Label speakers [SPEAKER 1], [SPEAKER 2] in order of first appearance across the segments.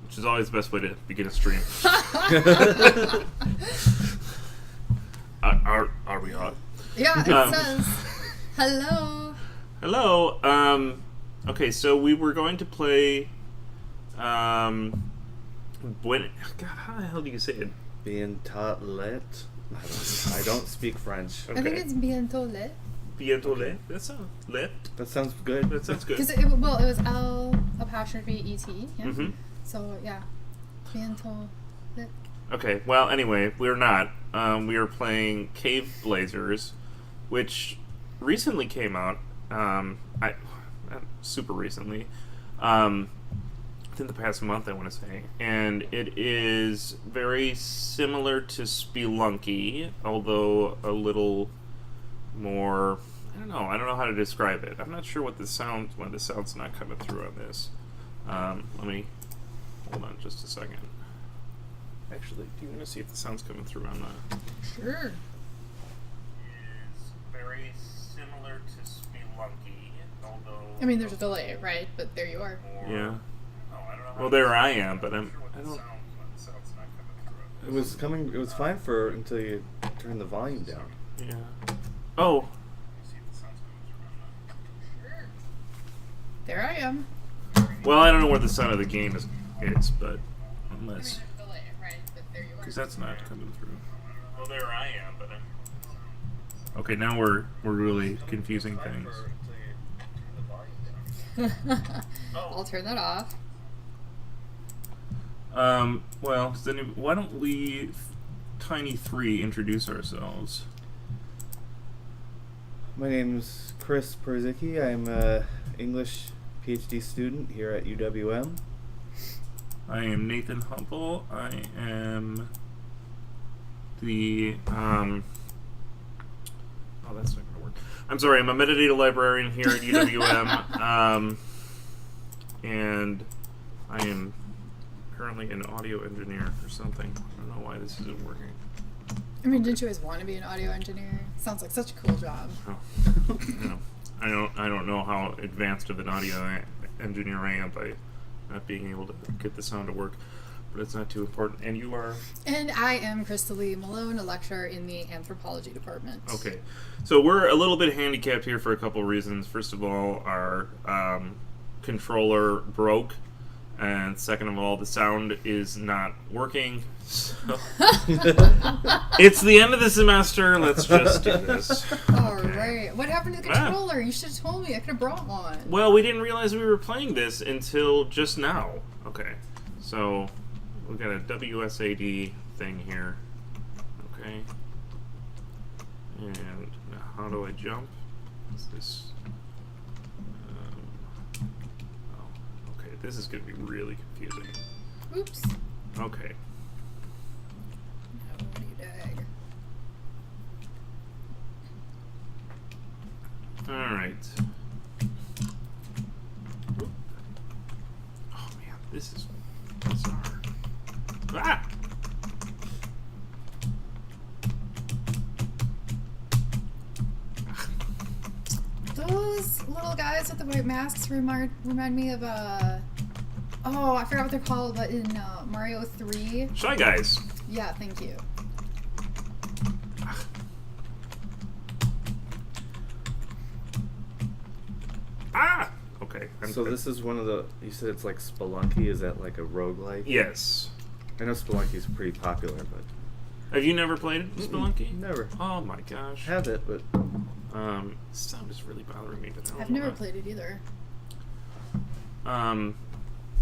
[SPEAKER 1] which is always the best way to begin a stream. Are we on?
[SPEAKER 2] Yeah, it says hello.
[SPEAKER 1] Hello. Okay, so we were going to play. God, how the hell do you say it?
[SPEAKER 3] Bientôt let. I don't speak French.
[SPEAKER 1] Okay.
[SPEAKER 2] I think it's bientôt let.
[SPEAKER 1] Bientôt let. That sounds let.
[SPEAKER 3] That sounds good.
[SPEAKER 1] That sounds good.
[SPEAKER 2] Because it was L apostrophe E-T. Yeah.
[SPEAKER 1] Mm-hmm.
[SPEAKER 2] So yeah, bientôt let.
[SPEAKER 1] Okay. Well, anyway, we're not. We are playing Caveblazers, which recently came out. Super recently. Within the past month, I want to say, and it is very similar to Spelunky, although a little more. I don't know how to describe it. I'm not sure why the sound's not coming through on this. Let me hold on just a second. Actually, do you want to see if the sound's coming through on the?
[SPEAKER 2] Sure.
[SPEAKER 1] Is very similar to Spelunky, although.
[SPEAKER 2] I mean, there's a delay, right? But there you are.
[SPEAKER 1] Yeah. Well, there I am, but I don't.
[SPEAKER 3] It was coming. It was fine until you turn the volume down.
[SPEAKER 1] Yeah. Oh.
[SPEAKER 2] There I am.
[SPEAKER 1] Well, I don't know where the sound of the game is, but unless because that's not coming through. Well, there I am, but I'm. Okay, now we're really confusing things.
[SPEAKER 2] I'll turn that off.
[SPEAKER 1] Well, why don't we, Tiny 3, introduce ourselves?
[SPEAKER 3] My name's Chris Perzicki. I'm a English PhD student here at UWM.
[SPEAKER 1] I am Nathan Humble. I am the, oh, that's not going to work. I'm sorry, I'm a metadata librarian here at UWM, and I am currently an audio engineer or something. I don't know why this isn't working.
[SPEAKER 2] I mean, didn't you always want to be an audio engineer? Sounds like such a cool job.
[SPEAKER 1] Oh. No. I don't know how advanced of an audio engineer I am by not being able to get the sound to work, but it's not too important. And you are?
[SPEAKER 2] And I am Crystalee Malone, a lecturer in the anthropology department.
[SPEAKER 1] Okay. So we're a little bit handicapped here for a couple of reasons. First of all, our controller broke. And second of all, the sound is not working. So it's the end of the semester. Let's just do this.
[SPEAKER 2] All
[SPEAKER 1] Okay.
[SPEAKER 2] right. What happened to the controller? You should have told me. I could have brought one.
[SPEAKER 1] Well, we didn't realize we were playing this until just now. Okay. So we've got a WSAD thing here. Okay. And now how do I jump? Is this... This is going to be really confusing.
[SPEAKER 2] Oops.
[SPEAKER 1] Okay.
[SPEAKER 2] Dag.
[SPEAKER 1] Alright. Oh man, this is bizarre. Ah!
[SPEAKER 2] Those little guys with the white masks remind me of oh, I forgot what they're called, but in Mario 3.
[SPEAKER 1] Shy Guys.
[SPEAKER 2] Yeah, thank you.
[SPEAKER 1] Ah! Okay.
[SPEAKER 3] So this is one of the. You said it's like Spelunky. Is that like a roguelike?
[SPEAKER 1] Yes.
[SPEAKER 3] I know Spelunky is pretty popular, but
[SPEAKER 1] Have you never played Spelunky?
[SPEAKER 3] never.
[SPEAKER 1] Oh my gosh.
[SPEAKER 3] Have it, but
[SPEAKER 1] Sound is really bothering me. But
[SPEAKER 2] I've never played it either.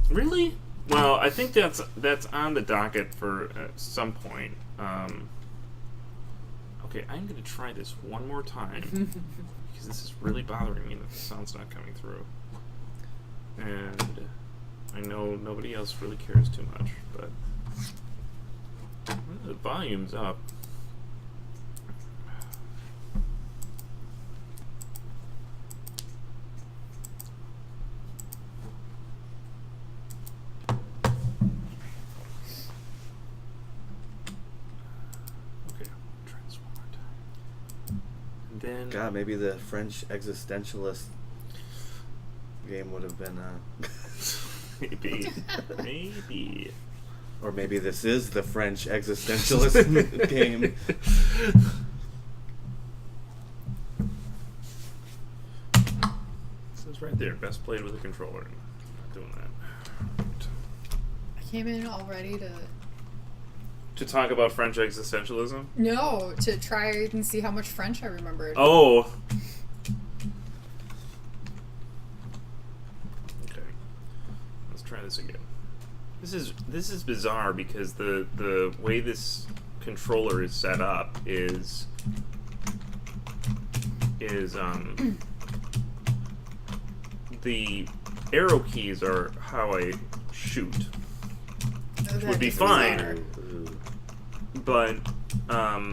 [SPEAKER 1] Really? Well, I think that's on the docket for some point. Okay, I'm going to try this one more time because this is really bothering me that the sound's not coming through. And I know nobody else really cares too much, but the volume's up. Then
[SPEAKER 3] God, maybe the French existentialist game would have been
[SPEAKER 1] Maybe. Maybe.
[SPEAKER 3] Or maybe this is the French existentialist game.
[SPEAKER 1] It says right there, best played with a controller. Not doing that.
[SPEAKER 2] I came in all ready
[SPEAKER 1] To talk about French existentialism?
[SPEAKER 2] to try and see how much French I remembered.
[SPEAKER 1] Oh! Okay. Let's try this again. This is bizarre because the way this controller is set up is the arrow keys are how I shoot, which would be fine. But
[SPEAKER 2] why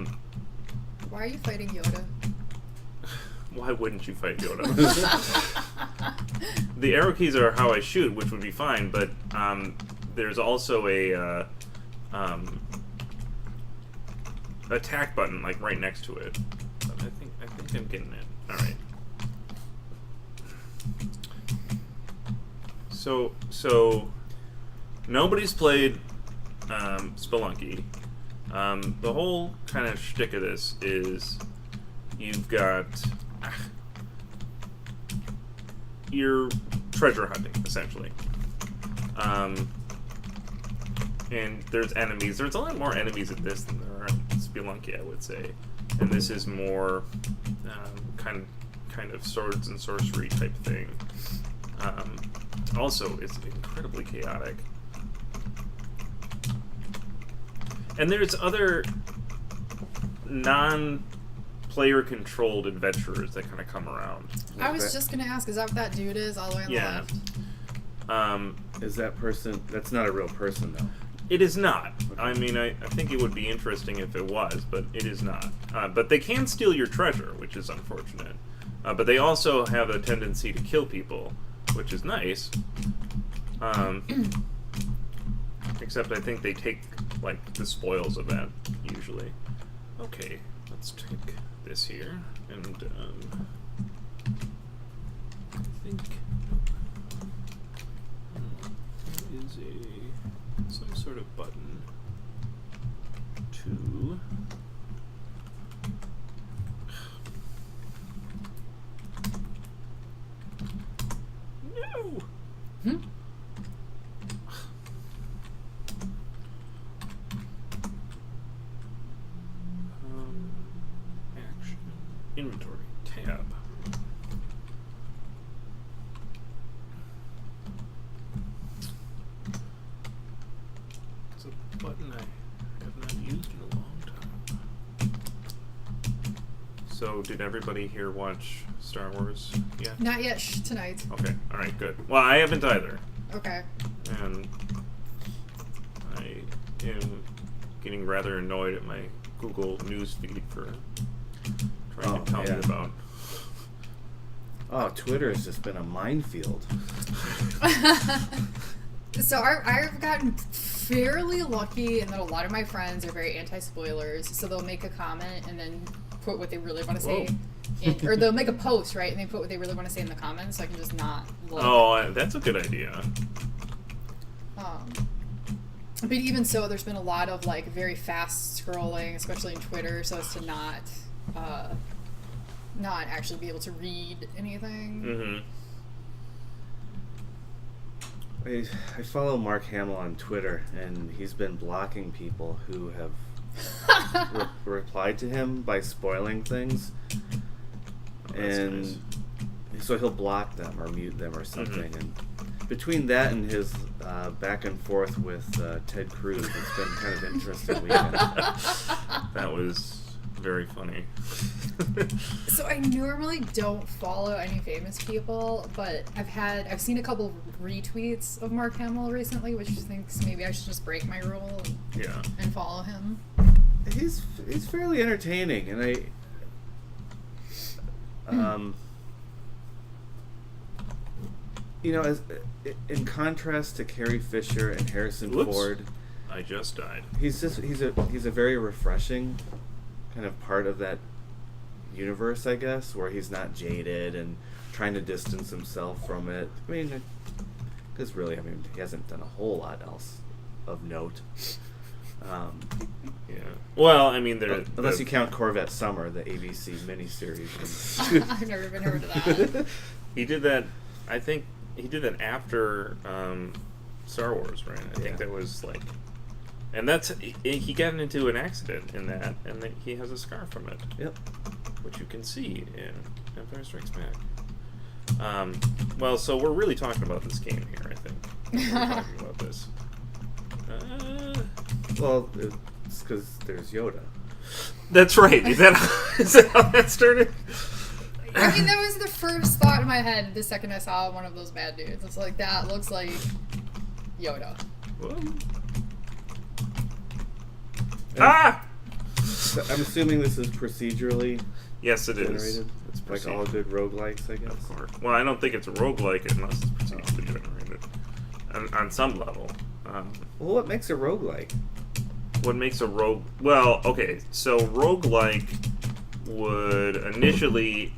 [SPEAKER 2] are you fighting Yoda?
[SPEAKER 1] why wouldn't you fight Yoda? The arrow keys are how I shoot, which would be fine, but there's also a attack button like right next to it. But I think I'm getting it. All right. So nobody's played Spelunky. The whole kind of shtick of this is you've got you're treasure hunting essentially, and there's enemies. There's a lot more enemies in this than there are in Spelunky, I would say, and this is more kind of swords and sorcery type thing. Also, it's incredibly chaotic. And there's other non-player controlled adventurers that kind of come around.
[SPEAKER 2] I was just gonna ask, is that what that dude is all the way on the left?
[SPEAKER 3] Is that person... That's not a real person, though.
[SPEAKER 1] It is not. I mean, I think it would be interesting if it was, but it is not. But they can steal your treasure, which is unfortunate. But they also have a tendency to kill people, which is nice. Except I think they take, like, the spoils of that, usually. Okay, let's take this here, and, I think there is some sort of button to... No! Action. Inventory. Tab. It's a button I have not used in a long time. So, did everybody here watch Star Wars yet?
[SPEAKER 2] Not yet. Tonight.
[SPEAKER 1] Okay, alright, good. Well, I haven't either.
[SPEAKER 2] Okay.
[SPEAKER 1] And I am getting rather annoyed at my Google News feed for trying to tell me about.
[SPEAKER 3] Oh, Twitter has just been a minefield.
[SPEAKER 2] So I've gotten fairly lucky in that a lot of my friends are very anti-spoilers, so they'll make a comment and then put what they really want to say. Or they'll make a post, right, and they put what they really want to say in the comments, so I can just not look.
[SPEAKER 1] Oh, that's a good idea.
[SPEAKER 2] But even so, there's been a lot of, like, very fast scrolling, especially in Twitter, so as to not actually be able to read anything.
[SPEAKER 1] Mm-hmm.
[SPEAKER 3] I follow Mark Hamill on Twitter, and he's been blocking people who have replied to him by spoiling things.
[SPEAKER 1] Oh,
[SPEAKER 3] and
[SPEAKER 1] nice.
[SPEAKER 3] So he'll block them or mute them or something.
[SPEAKER 1] Mm-hmm.
[SPEAKER 3] And between that and his back and forth with Ted Cruz, it's been kind of interesting weekend.
[SPEAKER 1] That was very funny.
[SPEAKER 2] So I normally don't follow any famous people, but I've seen a couple retweets of Mark Hamill recently, which thinks maybe I should just break my rule and follow him.
[SPEAKER 3] He's fairly entertaining, and as in contrast to Carrie Fisher and Harrison Ford,
[SPEAKER 1] I just died.
[SPEAKER 3] he's a very refreshing kind of part of that universe, I guess, where he's not jaded and trying to distance himself from it. I mean, Because really, I mean, he hasn't done a whole lot else of note.
[SPEAKER 1] Yeah. Well, I mean, there
[SPEAKER 3] unless you count Corvette Summer, the ABC miniseries.
[SPEAKER 2] I've never even heard of that.
[SPEAKER 1] He did that. I think he did that after Star Wars, right? I think that was like, and he got into an accident in that, and then he has a scar from it.
[SPEAKER 3] Yep.
[SPEAKER 1] Which you can see in Empire Strikes Back. Well, so we're really talking about this game here, I think. We're talking about this.
[SPEAKER 3] Well, it's because there's Yoda.
[SPEAKER 1] That's right. Is that how that started?
[SPEAKER 2] I mean, that was the first thought in my head the second I saw one of those bad dudes. It's like, that looks like Yoda.
[SPEAKER 3] So I'm assuming this is procedurally
[SPEAKER 1] Yes, it
[SPEAKER 3] generated.
[SPEAKER 1] is.
[SPEAKER 3] It's like all good roguelikes, I guess.
[SPEAKER 1] Of course. Well, I don't think it's a roguelike unless it's procedurally generated. On some level.
[SPEAKER 3] Well, what makes a roguelike?
[SPEAKER 1] What makes a rogue... Well, okay, so roguelike would initially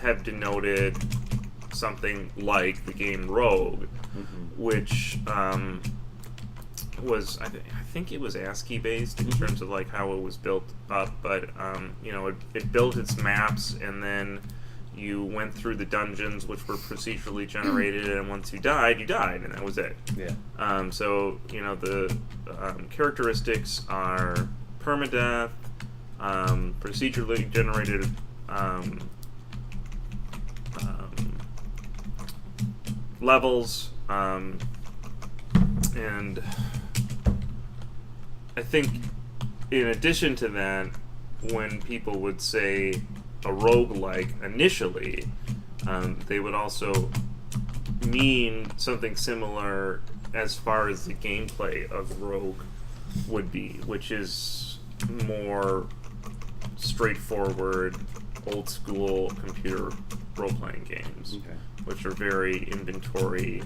[SPEAKER 1] have denoted something like the game Rogue, which was... I think it was ASCII based in terms of like how it was built up, but it built its maps, and then you went through the dungeons, which were procedurally generated, and once you died, and that was it.
[SPEAKER 3] Yeah.
[SPEAKER 1] So the characteristics are permadeath, procedurally generated levels, and I think in addition to that, when people would say a roguelike initially, they would also mean something similar as far as the gameplay of Rogue would be, which is more straightforward, old school computer role-playing games, which are very inventory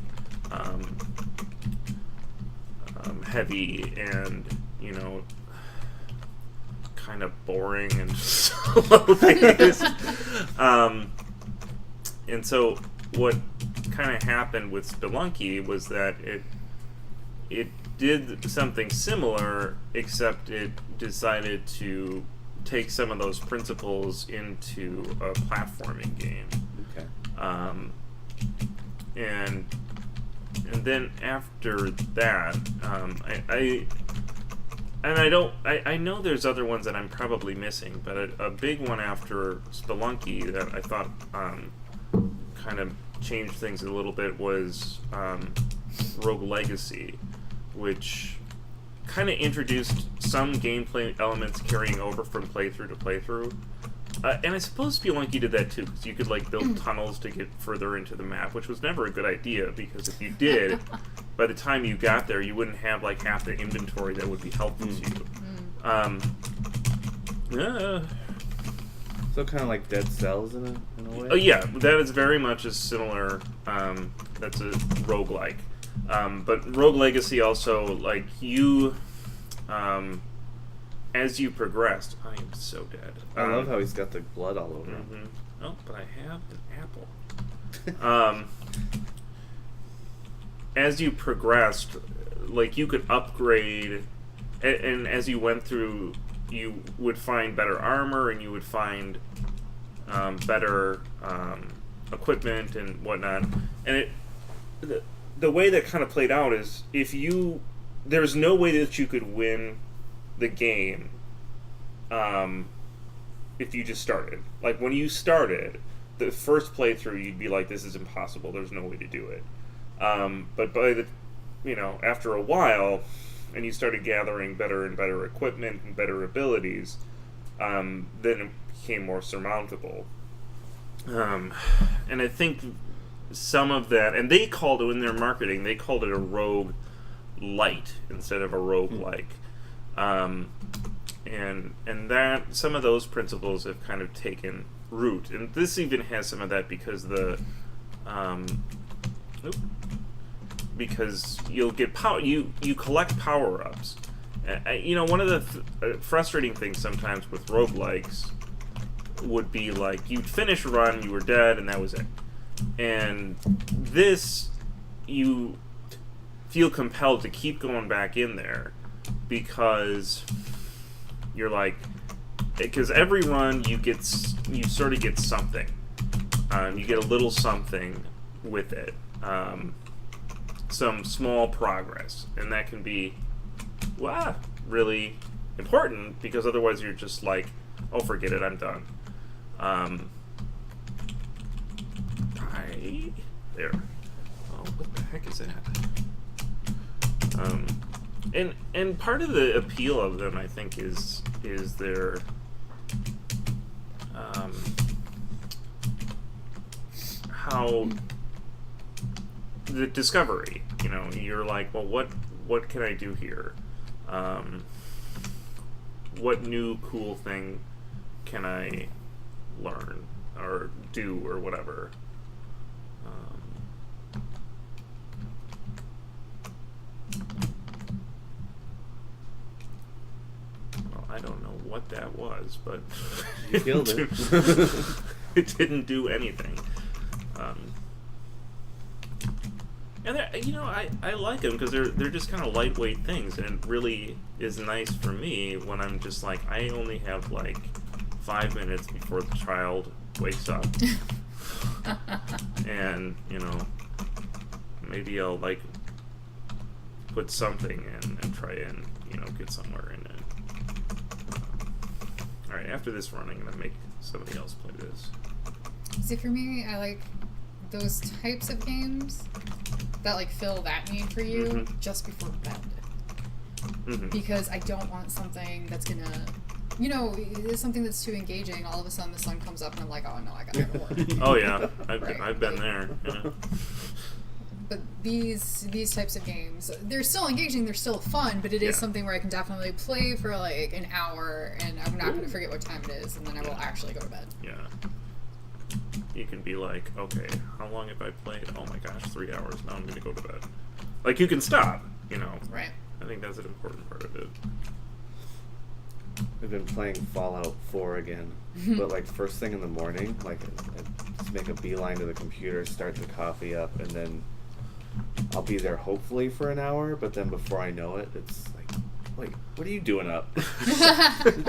[SPEAKER 1] heavy and kind of boring and slow-paced. And so what kind of happened with Spelunky was that it did something similar, except it decided to take some of those principles into a platforming game.
[SPEAKER 3] Okay.
[SPEAKER 1] And then after that, I know there's other ones that I'm probably missing, but a big one after Spelunky that I thought kind of changed things a little bit was Rogue Legacy, which kind of introduced some gameplay elements carrying over from playthrough to playthrough. And I suppose Spelunky did that too, because you could like build tunnels to get further into the map, which was never a good idea, because if you did, by the time you got there, you wouldn't have like half the inventory that would be helpful to you.
[SPEAKER 3] So kind of like Dead Cells in a way?
[SPEAKER 1] Oh yeah, that is very much a similar, that's a roguelike. But Rogue Legacy also, like, you, as you progressed... I am so dead.
[SPEAKER 3] I love how he's got the blood all over him.
[SPEAKER 1] Mm-hmm. Oh, but I have an apple. As you progressed, like, you could upgrade, and as you went through, you would find better armor, and you would find better equipment and whatnot. And the way that kind of played out is there's no way that you could win the game if you just started. Like, when you started, the first playthrough, you'd be like, this is impossible, there's no way to do it. But by after a while, and you started gathering better and better equipment and better abilities, then it became more surmountable. And I think some of that, and they called it, in their marketing, they called it a rogue light instead of a roguelike. And that some of those principles have kind of taken root, and this even has some of that because because you'll get power, you collect power-ups. One of the frustrating things sometimes with roguelikes would be like, you'd finish a run, you were dead, and that was it. And this you feel compelled to keep going back in there because you're like, because every run you sort of get something. You get a little something with it, some small progress, and that can be really important because otherwise you're just like, oh, forget it, I'm done. There. Oh, what the heck is that? And part of the appeal of them, I think, is their how the discovery. You know, you're like, well, what can I do here? What new cool thing can I learn or do or whatever? Well, I don't know what that was, but
[SPEAKER 3] You killed it.
[SPEAKER 1] It didn't do anything. And I like them because they're just kind of lightweight things, and it really is nice for me when I'm just like, I only have like 5 minutes before the child wakes up, and maybe I'll like put something in and try and get somewhere in it. All right, after this run, I'm gonna make somebody else play this.
[SPEAKER 2] See, for me, I like those types of games that like fill that need for you just before bed. Because I don't want something that's gonna, it's something that's too engaging. All of a sudden the sun comes up and I'm like, oh no, I gotta go to work.
[SPEAKER 1] Oh yeah,
[SPEAKER 2] Right.
[SPEAKER 1] I've been there. Yeah.
[SPEAKER 2] But these types of games, they're still engaging, they're still fun, but it is something where I can definitely play for like an hour and I'm not going to forget what time it is, and then I will actually go to bed.
[SPEAKER 1] Yeah. You can be like, okay, how long have I played? Oh my gosh, 3 hours. Now I'm going to go to bed. Like, you can stop,
[SPEAKER 2] Right.
[SPEAKER 1] I think that's an important part of it.
[SPEAKER 3] We've been playing Fallout 4 again, but like first thing in the morning, like I just make a beeline to the computer, start the coffee up, and then I'll be there hopefully for an hour, but then before I know it, it's like, wait, what are you doing up?
[SPEAKER 1] I think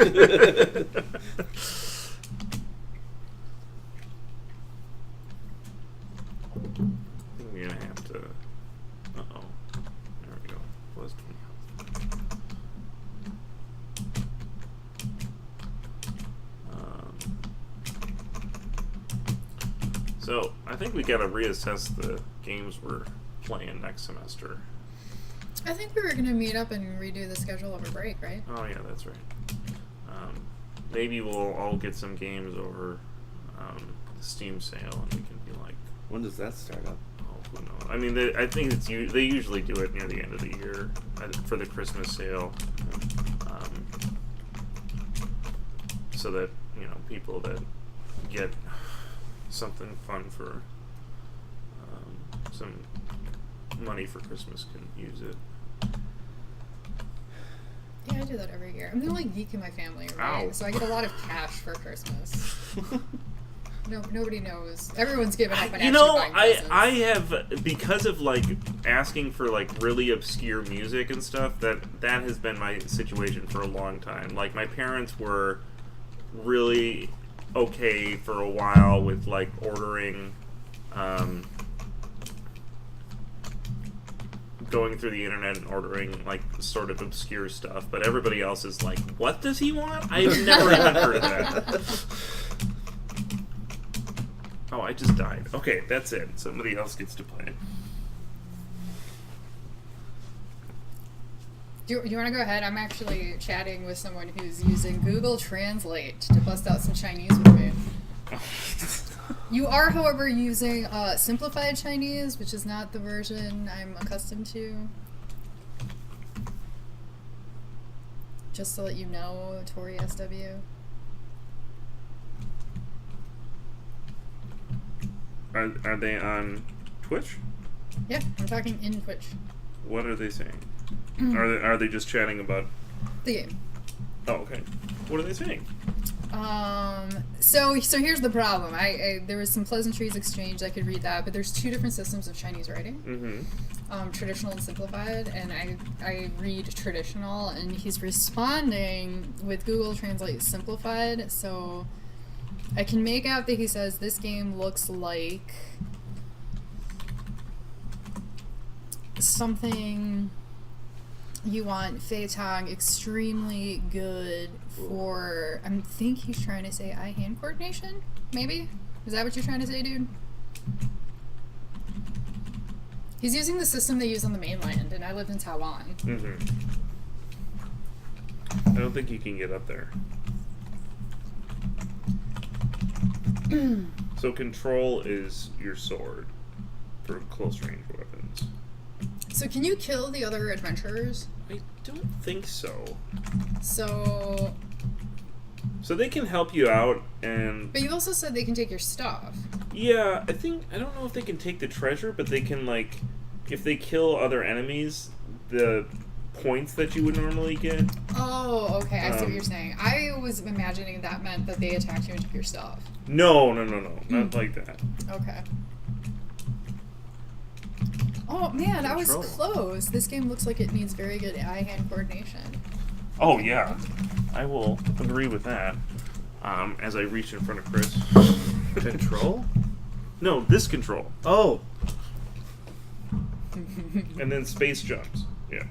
[SPEAKER 1] we're gonna have to. Uh-oh. There we go. Plus 20. So I think we gotta reassess the games we're playing next semester.
[SPEAKER 2] I think we were going to meet up and redo the schedule over break, right?
[SPEAKER 1] Oh yeah, that's right. Maybe we'll all get some games over the Steam sale, and we can be like,
[SPEAKER 3] When does that start up?
[SPEAKER 1] oh, who knows? I mean, I think they usually do it near the end of the year for the Christmas sale, so that people that get something fun for some money for Christmas can use it.
[SPEAKER 2] Yeah, I do that every year. I'm the only geek in my family, right?
[SPEAKER 1] Ow.
[SPEAKER 2] So I get a lot of cash for Christmas. No, nobody knows. Everyone's given up on actually buying presents.
[SPEAKER 1] I have, because of like asking for like really obscure music and stuff, that has been my situation for a long time. Like, my parents were really okay for a while with like ordering going through the internet and ordering like sort of obscure stuff, but everybody else is like, what does he want? I've never even heard of that. Oh, I just died. Okay, that's it. Somebody else gets to play.
[SPEAKER 2] Do you want to go ahead? I'm actually chatting with someone who's using Google Translate to bust out some Chinese with me. You are, however, using simplified Chinese, which is not the version I'm accustomed to. Just to let you know, Tori SW.
[SPEAKER 1] Are they on Twitch?
[SPEAKER 2] Yeah, I'm talking in Twitch.
[SPEAKER 1] What are they saying? Are they just chatting about
[SPEAKER 2] The game.
[SPEAKER 1] Oh, okay. What are they saying?
[SPEAKER 2] So here's the problem. There was some pleasantries exchanged. I could read that, but there's two different systems of Chinese writing.
[SPEAKER 1] Mm-hmm.
[SPEAKER 2] Traditional and simplified, and I read traditional, and he's responding with Google Translate simplified. So I can make out that he says this game looks like something you want Fei Tong extremely good for. I think he's trying to say eye-hand coordination, maybe? Is that what you're trying to say, dude? He's using the system they use on the mainland, and I lived in Taiwan.
[SPEAKER 1] Mm-hmm. I don't think you can get up there. So control is your sword for close range weapons.
[SPEAKER 2] So can you kill the other adventurers?
[SPEAKER 1] I don't think so.
[SPEAKER 2] So
[SPEAKER 1] they can help you out, and
[SPEAKER 2] but you also said they can take your stuff.
[SPEAKER 1] yeah, I don't know if they can take the treasure, but they can, like, if they kill other enemies, the points that you would normally get.
[SPEAKER 2] Oh, okay, I see what you're saying. I was imagining that meant that they attacked you and took your stuff.
[SPEAKER 1] No, not like that.
[SPEAKER 2] Okay. Oh man, I was
[SPEAKER 3] Control.
[SPEAKER 2] close. This game looks like it needs very good eye-hand coordination.
[SPEAKER 1] Oh yeah, I will agree with that. As I reach in front of Chris.
[SPEAKER 3] Control?
[SPEAKER 1] No, this control.
[SPEAKER 3] Oh!
[SPEAKER 1] And then space jumps. Yeah.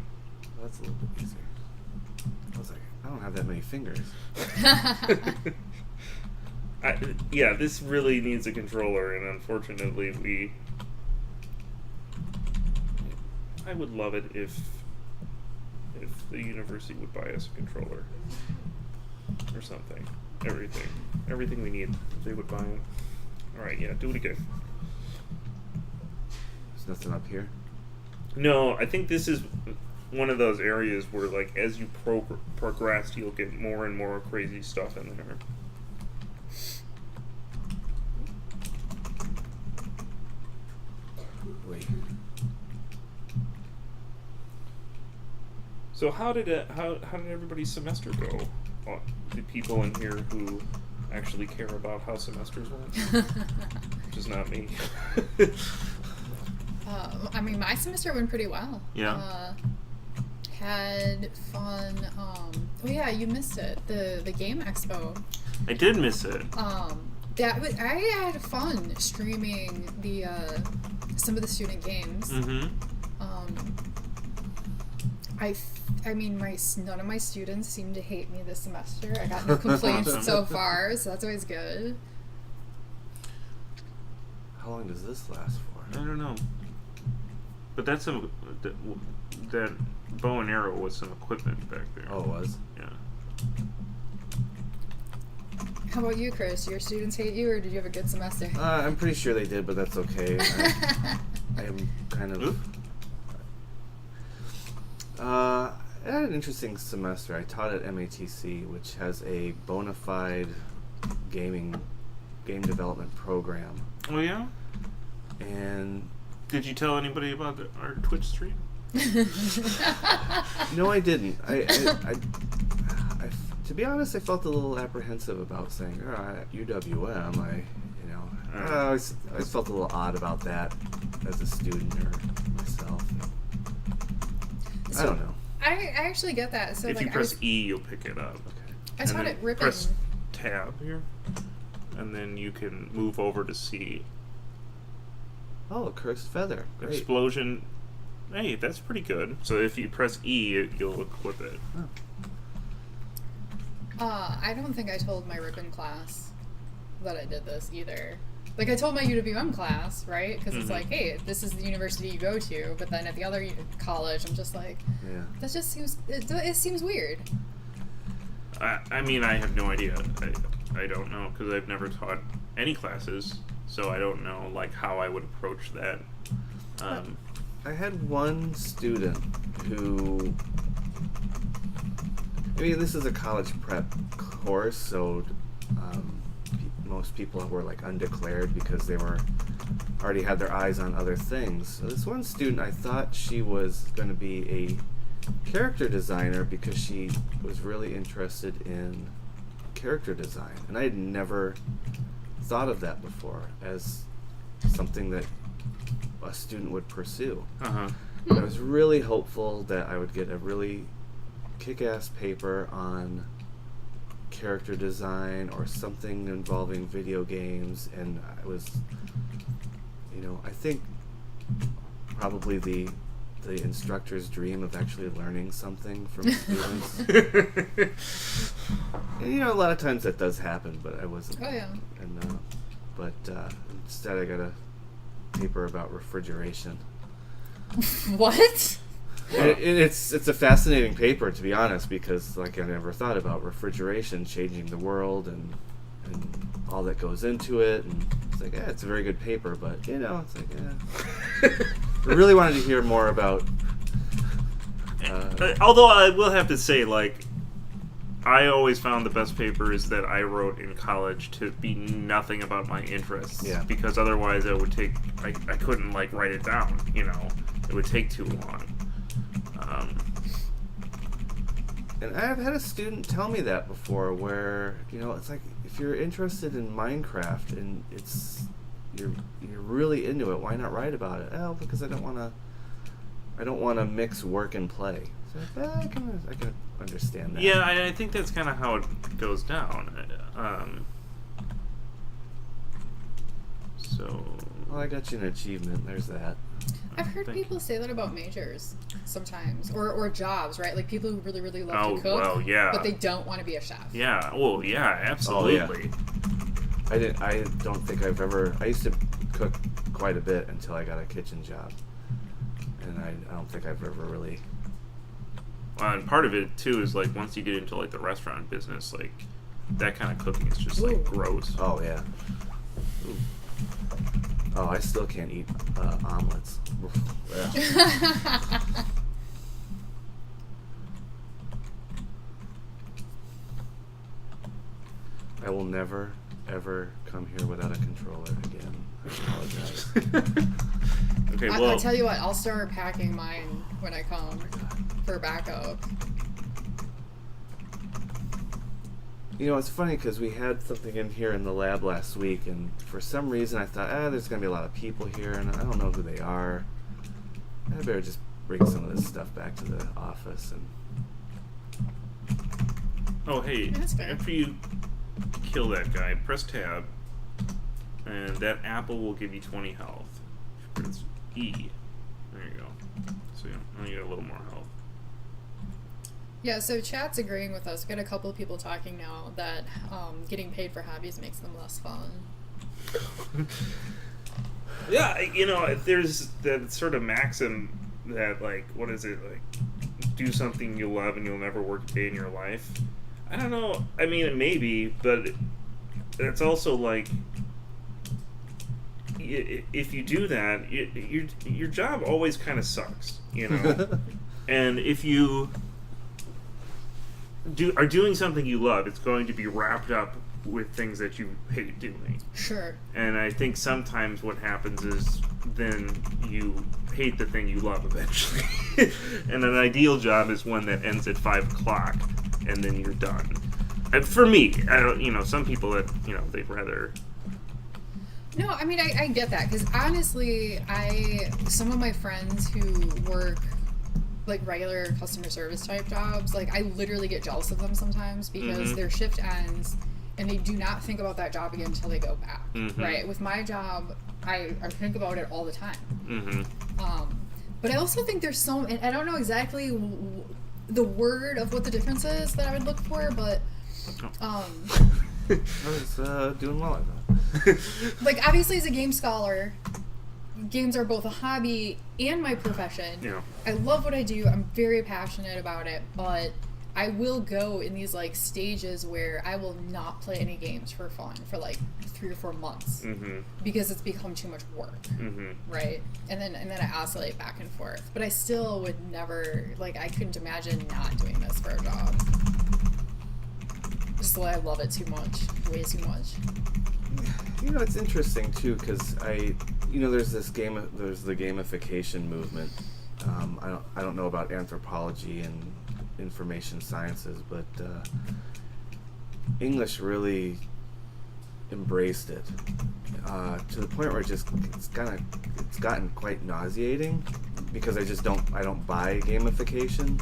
[SPEAKER 3] That's a little bit easier. I was like, I don't have that many fingers.
[SPEAKER 1] Yeah, this really needs a controller, and unfortunately I would love it if the university would buy us a controller or something. Everything we need, they would buy it. All right, yeah, do it again.
[SPEAKER 3] There's nothing up here.
[SPEAKER 1] No, I think this is one of those areas where, like, as you progress, you'll get more and more crazy stuff in there.
[SPEAKER 3] Wait.
[SPEAKER 1] So how did everybody's semester go? The people in here who actually care about how semesters went, which is not me.
[SPEAKER 2] I mean, my semester went pretty well.
[SPEAKER 1] Yeah.
[SPEAKER 2] Had fun. Oh yeah, you missed it. The game expo.
[SPEAKER 1] I did miss it.
[SPEAKER 2] I had fun streaming the some of the student games.
[SPEAKER 1] Mm-hmm.
[SPEAKER 2] I mean, none of my students seem to hate me this semester. I got no complaints so far, so that's always good.
[SPEAKER 3] How long does this last for?
[SPEAKER 1] I don't know. But that bow and arrow was some equipment back there.
[SPEAKER 3] Oh, it was?
[SPEAKER 1] Yeah.
[SPEAKER 2] How about you, Chris? Your students hate you, or did you have a good semester?
[SPEAKER 3] I'm pretty sure they did, but that's okay. I am kind of... I had an interesting semester. I taught at MATC, which has a bona fide game development program.
[SPEAKER 1] Oh yeah?
[SPEAKER 3] And
[SPEAKER 1] Did you tell anybody about our Twitch stream?
[SPEAKER 3] no, I didn't. I to be honest, I felt a little apprehensive about saying, at UWM. I felt a little odd about that as a student or myself. I don't know.
[SPEAKER 2] I actually get that. So
[SPEAKER 1] If
[SPEAKER 2] like,
[SPEAKER 1] you press E, you'll pick it up.
[SPEAKER 3] Okay.
[SPEAKER 2] I taught
[SPEAKER 1] And
[SPEAKER 2] it
[SPEAKER 1] then
[SPEAKER 2] ripping.
[SPEAKER 1] Press tab here, and then you can move over to C.
[SPEAKER 3] Oh, a cursed feather. Great.
[SPEAKER 1] Explosion. Hey, that's pretty good. So if you press E, you'll equip it.
[SPEAKER 2] I don't think I told my ribbon class that I did this either. Like, I told my UWM class, right? Because it's like, hey, this is the university you go to. But then at the other college, I'm just like,
[SPEAKER 3] Yeah.
[SPEAKER 2] that just seems, it seems weird.
[SPEAKER 1] I mean, I have no idea. I don't know, because I've never taught any classes, so I don't know, like, how I would approach that.
[SPEAKER 3] I had one student who... I mean, this is a college prep course, so most people were like undeclared because they were already had their eyes on other things. So this one student, I thought she was going to be a character designer because she was really interested in character design, and I had never thought of that before as something that a student would pursue.
[SPEAKER 1] Uh-huh.
[SPEAKER 3] I was really hopeful that I would get a really kick-ass paper on character design or something involving video games, and I was, I think probably the instructor's dream of actually learning something from students. And, a lot of times that does happen, but I wasn't.
[SPEAKER 2] Oh, yeah.
[SPEAKER 3] And but instead I got a paper about refrigeration.
[SPEAKER 2] What?
[SPEAKER 3] And it's a fascinating paper, to be honest, because I never thought about refrigeration changing the world and all that goes into it, and it's like, it's a very good paper, but it's like, I really wanted to hear more about.
[SPEAKER 1] Although I will have to say, I always found the best papers that I wrote in college to be nothing about my interests.
[SPEAKER 3] Yeah.
[SPEAKER 1] Because otherwise I couldn't write it down. It would take too long.
[SPEAKER 3] And I've had a student tell me that before, where it's like, if you're interested in Minecraft and you're really into it, why not write about it? Oh, because I don't want to mix work and play. So I can understand that.
[SPEAKER 1] Yeah, I think that's kind of how it goes down.
[SPEAKER 3] Well, I got you an achievement. There's that.
[SPEAKER 2] I've heard people say that about majors sometimes, or jobs, right? Like people who really, really love to cook,
[SPEAKER 1] well, yeah.
[SPEAKER 2] but they don't want to be a chef.
[SPEAKER 1] Yeah, well, yeah, absolutely.
[SPEAKER 3] Oh, yeah. I don't think I've ever. I used to cook quite a bit until I got a kitchen job, and I don't think I've ever really.
[SPEAKER 1] And part of it too is once you get into the restaurant business, that kind of cooking is just gross.
[SPEAKER 3] Oh yeah. Ooh. Oh, I still can't eat omelets. I will never, ever come here without a controller again. I apologize.
[SPEAKER 1] Okay, well,
[SPEAKER 2] I'll tell you what, I'll start packing mine when I come for backup.
[SPEAKER 3] It's funny because we had something in here in the lab last week, and for some reason I thought, there's going to be a lot of people here, and I don't know who they are. I better just bring some of this stuff back to the office. And
[SPEAKER 1] oh, hey,
[SPEAKER 2] That's fair.
[SPEAKER 1] after you kill that guy, press tab, and that apple will give you 20 health. Press E. There you go. So now you got a little more health.
[SPEAKER 2] Yeah, so chat's agreeing with us. We got a couple of people talking now that getting paid for hobbies makes them less fun.
[SPEAKER 1] Yeah, there's that sort of maxim that, what is it, do something you love and you'll never work a day in your life. I don't know. I mean, it may be, but it's also if you do that, your job always kind of sucks, And if you are doing something you love, it's going to be wrapped up with things that you hate doing.
[SPEAKER 2] Sure.
[SPEAKER 1] And I think sometimes what happens is then you hate the thing you love eventually. And an ideal job is one that ends at 5 o'clock and then you're done. And for me, I don't, some people that, they'd rather.
[SPEAKER 2] No, I mean, I get that, because honestly, some of my friends who work regular customer service type jobs, I literally get jealous of them sometimes because their shift ends and they do not think about that job again until they go back. Right? With my job, I think about it all the time. But I also think there's and I don't know exactly the word of what the difference is that I would look for, but
[SPEAKER 3] I was doing well, I thought.
[SPEAKER 2] Obviously as a game scholar, games are both a hobby and my profession.
[SPEAKER 1] Yeah.
[SPEAKER 2] I love what I do. I'm very passionate about it, but I will go in these stages where I will not play any games for fun for 3 or 4 months because it's become too much work, right? And then I oscillate back and forth. But I still would never I couldn't imagine not doing this for a job. Just I love it too much, way too much.
[SPEAKER 3] It's interesting too because there's the gamification movement. I don't know about anthropology and information sciences, but English really embraced it to the point where it's gotten quite nauseating because I don't buy gamification.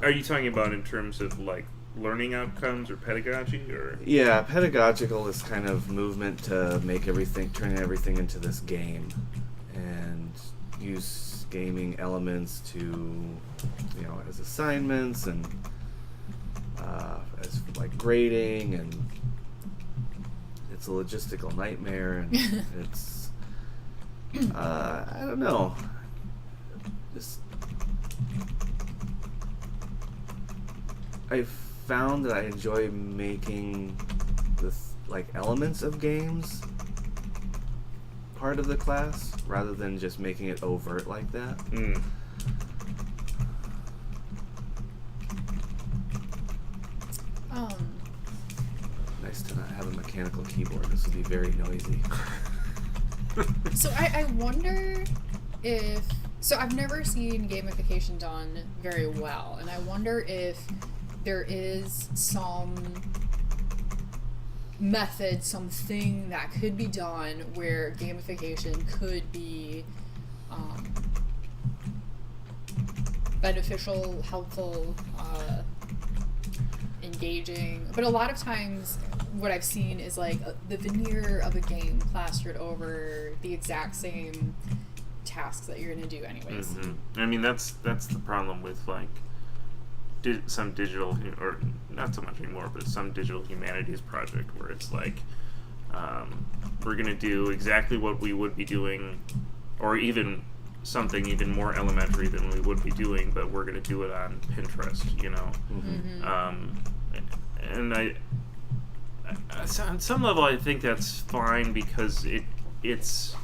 [SPEAKER 1] Are you talking about in terms of like learning outcomes or pedagogy, or?
[SPEAKER 3] Yeah, pedagogical is kind of movement to turn everything into this game, and use gaming elements to, as assignments and as like grading, and it's a logistical nightmare, and it's I don't know, just I've found that I enjoy making the elements of games part of the class rather than just making it overt like that. Nice to not have a mechanical keyboard. This would be very noisy.
[SPEAKER 2] So I wonder if... So I've never seen gamification done very well, and I wonder if there is some method, something that could be done where gamification could be beneficial, helpful, engaging. But a lot of times what I've seen is like the veneer of a game plastered over the exact same tasks that you're going to do anyways.
[SPEAKER 1] Mm-hmm. I mean, that's the problem with like some digital, or not so much anymore, but some digital humanities project where it's like we're going to do exactly what we would be doing, or even something even more elementary than we would be doing, but we're going to do it on Pinterest, and on some level I think that's fine because it's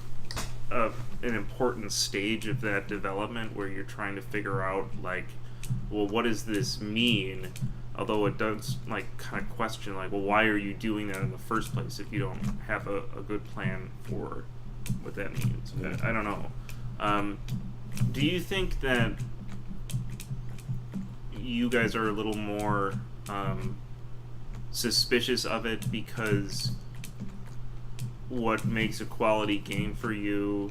[SPEAKER 1] an important stage of that development where you're trying to figure out like, well, what does this mean? Although it does like kind of question like, well, why are you doing that in the first place if you don't have a good plan for what that means? I don't know. Do you think that you guys are a little more suspicious of it because what makes a quality game for you,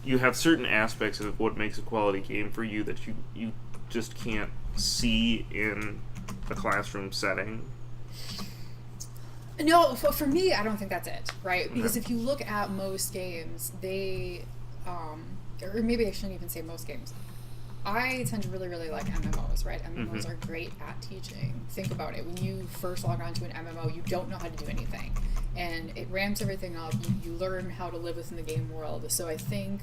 [SPEAKER 1] you have certain aspects of what makes a quality game for you that you just can't see in a classroom setting?
[SPEAKER 2] No, for me, I don't think that's it, right? Because if you look at most games, they, or maybe I shouldn't even say most games. I tend to really, really like MMOs, right? MMOs are great at teaching. Think about it. When you first log on to an MMO, you don't know how to do anything. And it ramps everything up. You learn how to live within the game world. So I think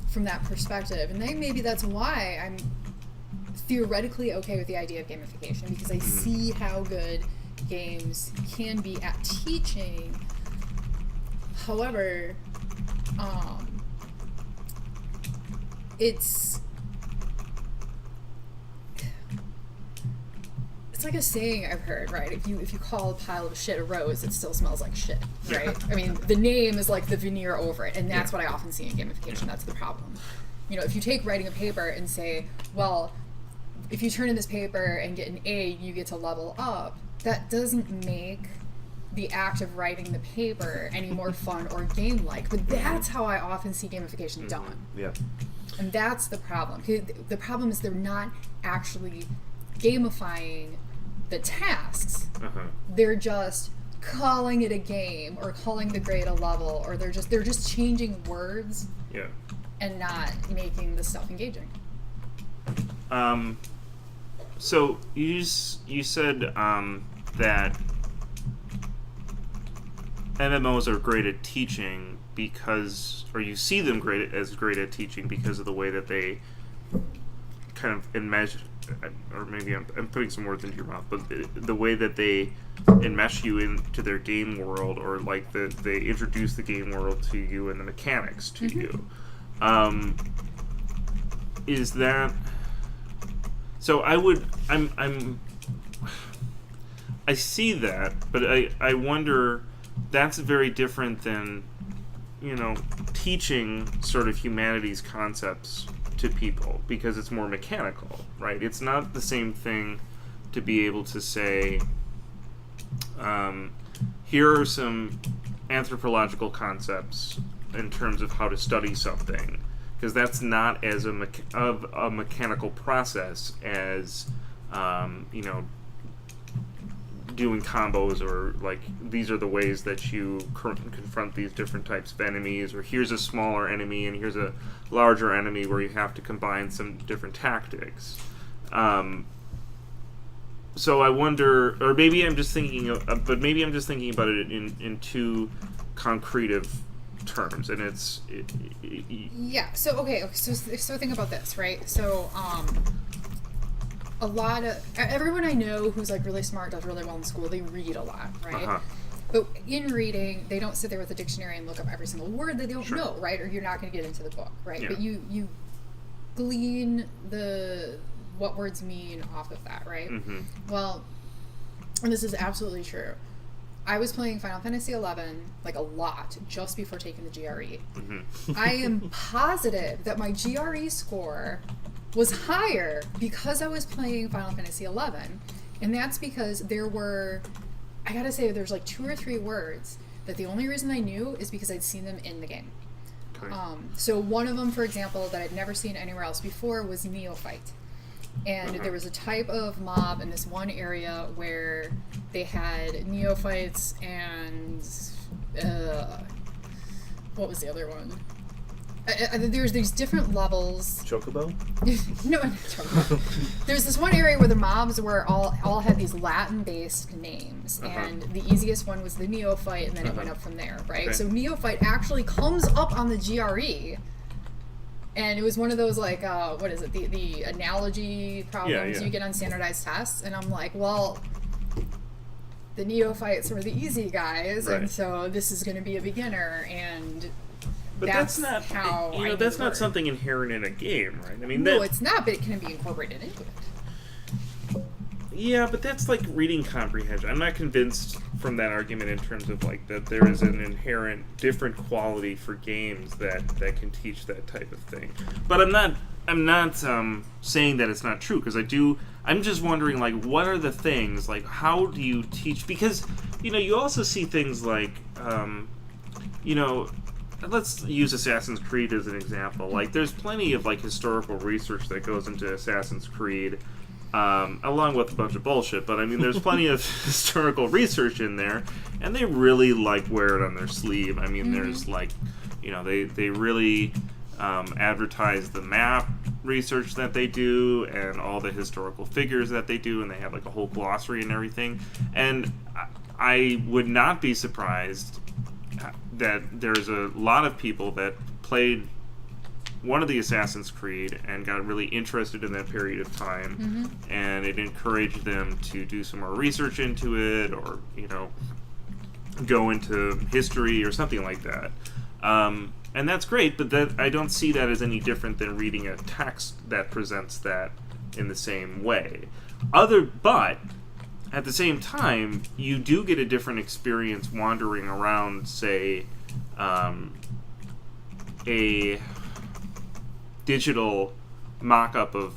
[SPEAKER 2] from that perspective, and then maybe that's why I'm theoretically okay with the idea of gamification, because I see how good games can be at teaching. However, it's like a saying I've heard, right? If you call a pile of shit a rose, it still smells like shit, right? I mean, the name is like the veneer over it, and that's what I often see in gamification. That's the problem. If you take writing a paper and say, well, if you turn in this paper and get an A, you get to level up, that doesn't make the act of writing the paper any more fun or game-like. But that's how I often see gamification done.
[SPEAKER 3] Yeah.
[SPEAKER 2] And that's the problem. The problem is they're not actually gamifying the tasks. They're just calling it a game or calling the grade a level, or they're just changing words and not making the stuff engaging.
[SPEAKER 1] So you said that MMOs are great at teaching because, or you see them great at teaching because of the way that they kind of enmesh, or maybe I'm putting some words into your mouth, but the way that they enmesh you into their game world, or like they introduce the game world to you and the mechanics to you. Is that so? I see that, but I wonder, that's very different than teaching sort of humanities concepts to people because it's more mechanical, right? It's not the same thing to be able to say, here are some anthropological concepts in terms of how to study something, because that's not as a mechanical process as doing combos, or like these are the ways that you confront these different types of enemies, or here's a smaller enemy and here's a larger enemy where you have to combine some different tactics. So I wonder, or maybe I'm just thinking about it in too concrete of terms, and
[SPEAKER 2] yeah. So think about this, right? So a lot of everyone I know who's like really smart, does really well in school, they read a lot, right? But in reading, they don't sit there with a dictionary and look up every single word that they don't know, right? Or you're not going to get into the book, right?
[SPEAKER 1] Yeah.
[SPEAKER 2] But you glean what words mean off of that, right? Well, and this is absolutely true. I was playing Final Fantasy XI like a lot just before taking the GRE. I am positive that my GRE score was higher because I was playing Final Fantasy XI, and that's because I gotta say, there's like 2 or 3 words that the only reason I knew is because I'd seen them in the game.
[SPEAKER 1] Okay.
[SPEAKER 2] So one of them, for example, that I'd never seen anywhere else before was neophyte. And there was a type of mob in this one area where they had neophytes and what was the other one? There's these different levels.
[SPEAKER 3] Chocobo?
[SPEAKER 2] No, not Chocobo. There's this one area where the mobs were all had these Latin-based names, and the easiest one was the neophyte, and then it went up from there, right?
[SPEAKER 1] Okay.
[SPEAKER 2] So neophyte actually comes up on the GRE. And it was one of those, like, what is it, the analogy problems you get on standardized tests. And I'm like, well, the neophytes were the easy guys, and so this is going to be a beginner, and that's not how
[SPEAKER 1] that's not something inherent in a game, right? I mean,
[SPEAKER 2] no, it's not, but it can be incorporated into it.
[SPEAKER 1] Yeah, but that's like reading comprehension. I'm not convinced from that argument in terms of like that there is an inherent different quality for games that can teach that type of thing. But I'm not saying that it's not true, because I'm just wondering, like, what are the things, like, how do you teach? Because you also see things like let's use Assassin's Creed as an example. Like, there's plenty of like historical research that goes into Assassin's Creed. Along with a bunch of bullshit, but I mean, there's plenty of historical research in there, and they really wear it on their sleeve. I mean, there's like, they really advertise the map research that they do and all the historical figures that they do, and they have like a whole glossary and everything. And I would not be surprised that there's a lot of people that played one of the Assassin's Creed and got really interested in that period of time, and it encouraged them to do some more research into it, or go into history or something like that. And that's great, but I don't see that as any different than reading a text that presents that in the same way. But at the same time, you do get a different experience wandering around, say, a digital mock-up of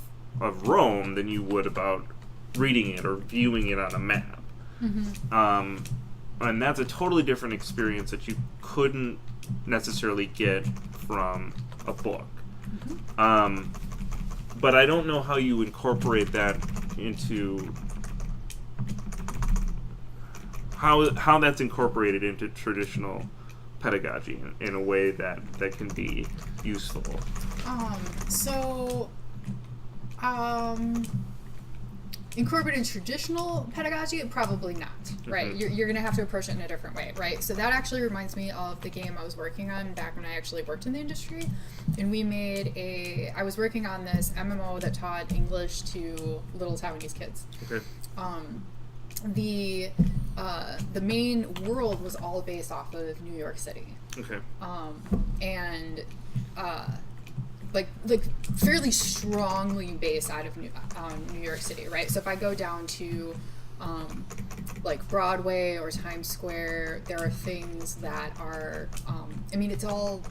[SPEAKER 1] Rome than you would about reading it or viewing it on a map. And that's a totally different experience that you couldn't necessarily get from a book. But I don't know how you incorporate that into how that's incorporated into traditional pedagogy in a way that can be useful.
[SPEAKER 2] Incorporated traditional pedagogy? Probably not, right? You're going to have to approach it in a different way, right? So that actually reminds me of the game I was working on back when I actually worked in the industry, and I was working on this MMO that taught English to little Taiwanese kids. Okay. The main world was all based off of New York City.
[SPEAKER 1] Okay.
[SPEAKER 2] And like fairly strongly based out of New York City, right? So if I go down to like Broadway or Times Square, there are things that are it's all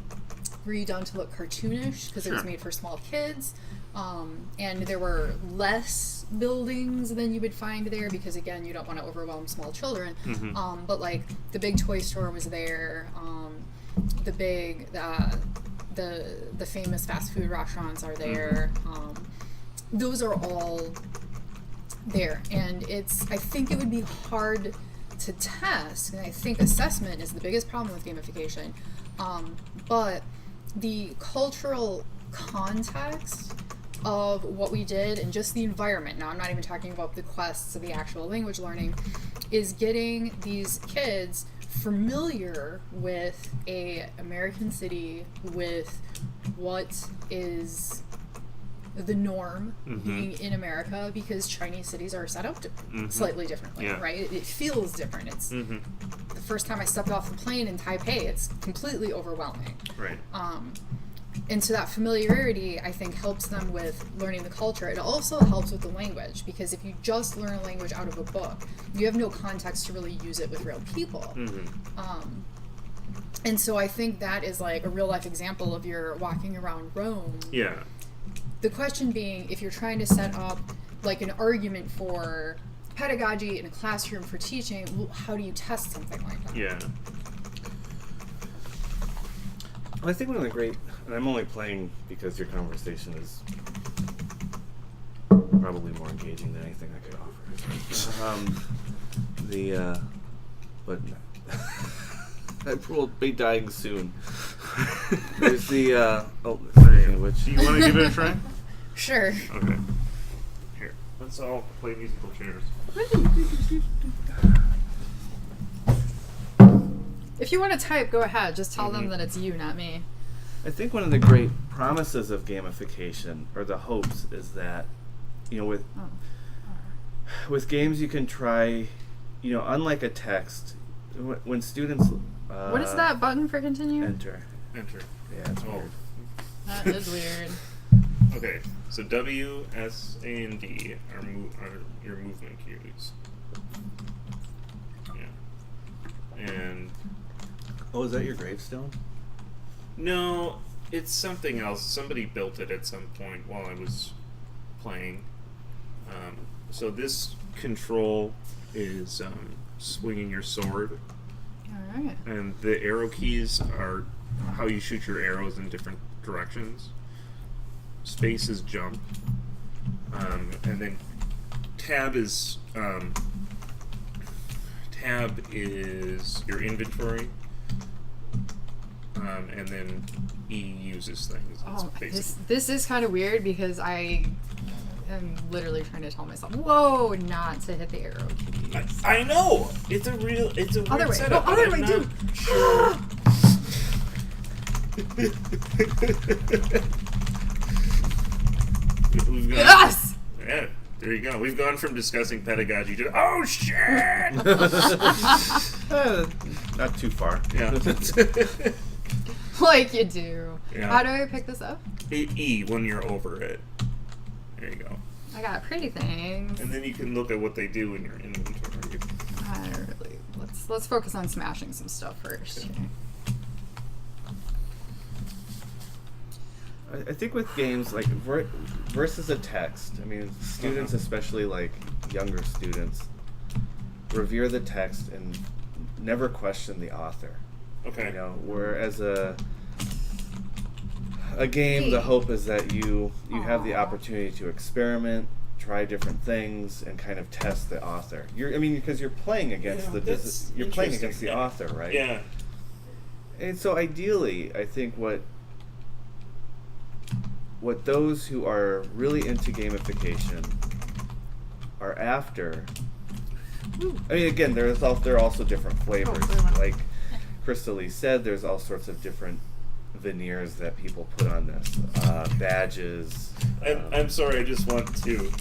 [SPEAKER 2] redone to look cartoonish because it was
[SPEAKER 1] Sure.
[SPEAKER 2] made for small kids. And there were less buildings than you would find there because, again, you don't want to overwhelm small children.
[SPEAKER 1] Mm-hmm.
[SPEAKER 2] But like the big toy store was there. The big the famous fast food restaurants are there. Those are all there, and I think it would be hard to test, and I think assessment is the biggest problem with gamification. But the cultural context of what we did and just the environment, now I'm not even talking about the quests of the actual language learning, is getting these kids familiar with a American city, with what is the norm being in America, because Chinese cities are set up slightly differently, right? It feels different. It's the first time I stepped off the plane in Taipei, it's completely overwhelming.
[SPEAKER 1] Right.
[SPEAKER 2] And so that familiarity, I think, helps them with learning the culture. It also helps with the language, because if you just learn a language out of a book, you have no context to really use it with real people. And so I think that is like a real life example of you're walking around Rome.
[SPEAKER 1] Yeah.
[SPEAKER 2] The question being, if you're trying to set up like an argument for pedagogy in a classroom for teaching, well, how do you test something like that?
[SPEAKER 1] Yeah.
[SPEAKER 3] Well, I think one of the great, and I'm only playing because your conversation is probably more engaging than anything I could offer. But I will be dying soon. There's the, which
[SPEAKER 1] Do you want to give it a try?
[SPEAKER 2] Sure.
[SPEAKER 1] Okay. Here. Let's all play musical chairs.
[SPEAKER 2] If you want to type, go ahead. Just tell them that it's you, not me.
[SPEAKER 3] I think one of the great promises of gamification, or the hopes, is that, with games you can try, unlike a text, when students...
[SPEAKER 2] what is that button for continue?
[SPEAKER 3] Enter.
[SPEAKER 1] Enter.
[SPEAKER 3] Yeah, it's weird.
[SPEAKER 2] That is weird.
[SPEAKER 1] Okay, so W, S, A, and D are your movement cues. Yeah. And...
[SPEAKER 3] Oh, is that your gravestone?
[SPEAKER 1] No, it's something else. Somebody built it at some point while I was playing. So this control is swinging your sword.
[SPEAKER 2] Alright.
[SPEAKER 1] And the arrow keys are how you shoot your arrows in different directions. Space is jump. And then tab is your inventory. And then E uses things.
[SPEAKER 2] This is kind of weird because I am literally trying to tell myself, whoa, not to hit the arrow keys.
[SPEAKER 1] I know! It's a weird
[SPEAKER 2] Other way.
[SPEAKER 1] setup.
[SPEAKER 2] No, other way, dude.
[SPEAKER 1] Sure.
[SPEAKER 2] Yes!
[SPEAKER 1] Yeah, there you go. We've gone from discussing pedagogy to, oh shit!
[SPEAKER 3] Not too far.
[SPEAKER 1] Yeah.
[SPEAKER 2] Like you do.
[SPEAKER 1] Yeah.
[SPEAKER 2] How do I pick this up?
[SPEAKER 1] E when you're over it. There you go.
[SPEAKER 2] I got pretty things.
[SPEAKER 1] And then you can look at what they do in your inventory.
[SPEAKER 2] I don't really. Let's focus on smashing some stuff first.
[SPEAKER 3] I think with games like versus a text, I mean, students, especially like younger students, revere the text and never question the author.
[SPEAKER 1] Okay.
[SPEAKER 3] Whereas a game, the hope is that you have the opportunity to experiment, try different things, and kind of test the author. Because you're playing against the author, right?
[SPEAKER 1] Yeah.
[SPEAKER 3] And so ideally, I think what those who are really into gamification are after. I mean, again, there are also different flavors. Like Crystal Lee said, there's all sorts of different veneers that people put on this. Badges.
[SPEAKER 1] I'm sorry, I just want to...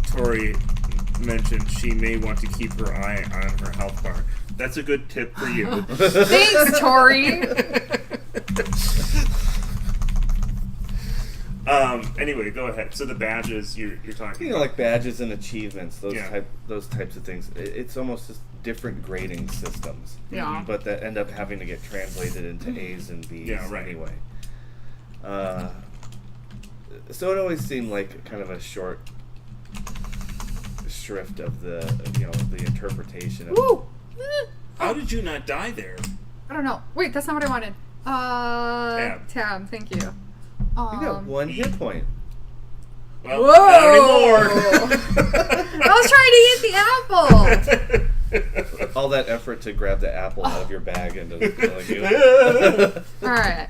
[SPEAKER 1] Tori mentioned she may want to keep her eye on her health bar. That's a good tip for you.
[SPEAKER 2] Thanks, Tori!
[SPEAKER 1] Anyway, go ahead. So the badges you're talking about.
[SPEAKER 3] Like badges and achievements, those
[SPEAKER 1] Yeah.
[SPEAKER 3] types of things. It's almost just different grading systems.
[SPEAKER 2] Yeah.
[SPEAKER 3] But that end up having to get translated into A's and B's anyway. So it always seemed like kind of a short shrift of the the interpretation of.
[SPEAKER 2] Woo!
[SPEAKER 1] How did you not die there?
[SPEAKER 2] I don't know. Wait, that's not what I wanted. Tab. Thank you.
[SPEAKER 3] You got 1 hit point.
[SPEAKER 1] Well,
[SPEAKER 2] Whoa!
[SPEAKER 1] not anymore.
[SPEAKER 2] I was trying to eat the apple.
[SPEAKER 3] All that effort to grab the apple out of your bag and to killing you.
[SPEAKER 2] All right.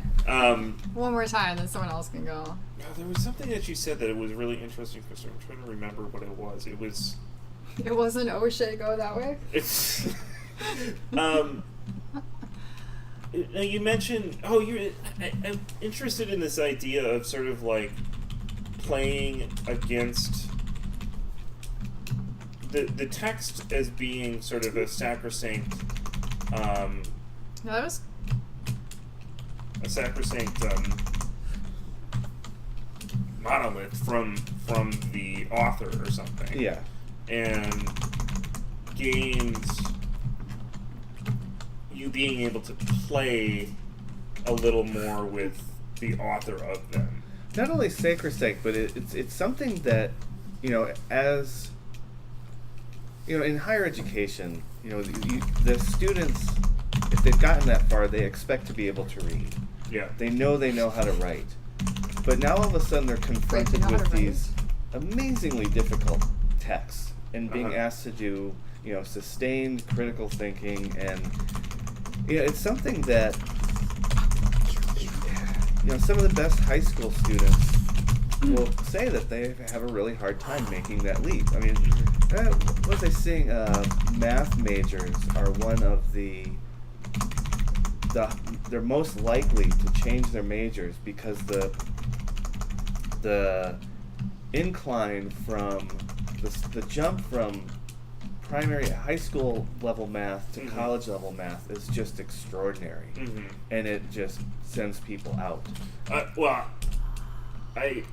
[SPEAKER 1] One
[SPEAKER 2] more time, then someone else can go.
[SPEAKER 1] Now, there was something that you said that it was really interesting, because I'm trying to remember what it was. It was.
[SPEAKER 2] It wasn't oh shit, go that way.
[SPEAKER 1] It's. You mentioned. Oh, I'm interested in this idea of sort of like playing against the text as being sort of a sacrosanct.
[SPEAKER 2] No, that was
[SPEAKER 1] a sacrosanct monolith from the author or something.
[SPEAKER 3] Yeah.
[SPEAKER 1] And games, you being able to play a little more with the author of them.
[SPEAKER 3] Not only sacrosanct, but it's something that, as in higher education, the students, if they've gotten that far, they expect to be able to read.
[SPEAKER 1] Yeah.
[SPEAKER 3] They know how to write. But now all of a sudden they're confronted with these amazingly difficult texts and being asked to do, sustained critical thinking, and it's something that some of the best high school students will say that they have a really hard time making that leap. I mean, what was I saying? Math majors are one of they're most likely to change their majors because the incline from the jump from primary high school level math to college level math is just extraordinary, and it just sends people out.
[SPEAKER 1] Well, I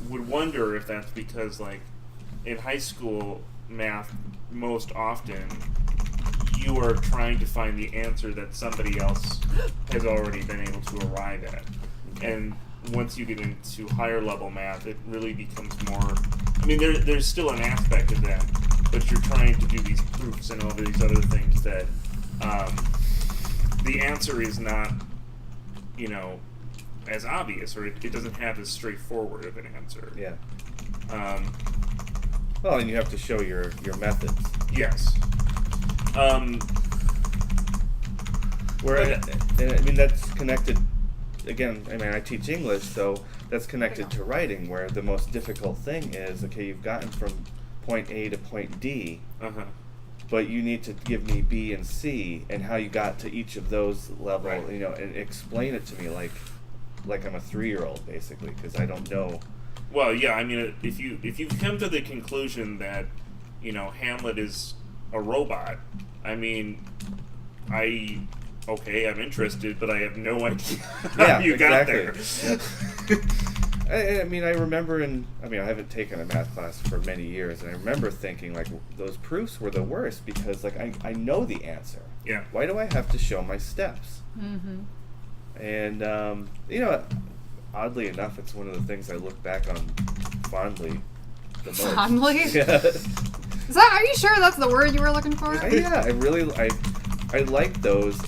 [SPEAKER 1] would wonder if that's because, like, in high school math, most often you are trying to find the answer that somebody else has already been able to arrive at, and once you get into higher level math, it really becomes more. I mean, there's still an aspect of that, but you're trying to do these proofs and all these other things that the answer is not, as obvious, or it doesn't have as straightforward of an answer.
[SPEAKER 3] Yeah. Well, and you have to show your methods.
[SPEAKER 1] Yes.
[SPEAKER 3] That's connected. Again, I teach English, so that's connected to writing, where the most difficult thing is, okay, you've gotten from point A to point D, but you need to give me B and C, and how you got to each of those levels, and explain it to me like I'm a 3-year-old, basically, because I don't know.
[SPEAKER 1] Well, yeah, I mean, if you come to the conclusion that, Hamlet is a robot, I mean, I'm interested, but I have no idea how you got there.
[SPEAKER 3] Yeah. I remember I haven't taken a math class for many years, and I remember thinking, like, those proofs were the worst because, like, I know the answer.
[SPEAKER 1] Yeah.
[SPEAKER 3] Why do I have to show my steps?
[SPEAKER 2] Mm-hmm.
[SPEAKER 3] And, oddly enough, it's one of the things I look back on fondly the most.
[SPEAKER 2] Fondly?
[SPEAKER 3] Yeah.
[SPEAKER 2] Are you sure that's the word you were looking for?
[SPEAKER 3] Yeah, I like those.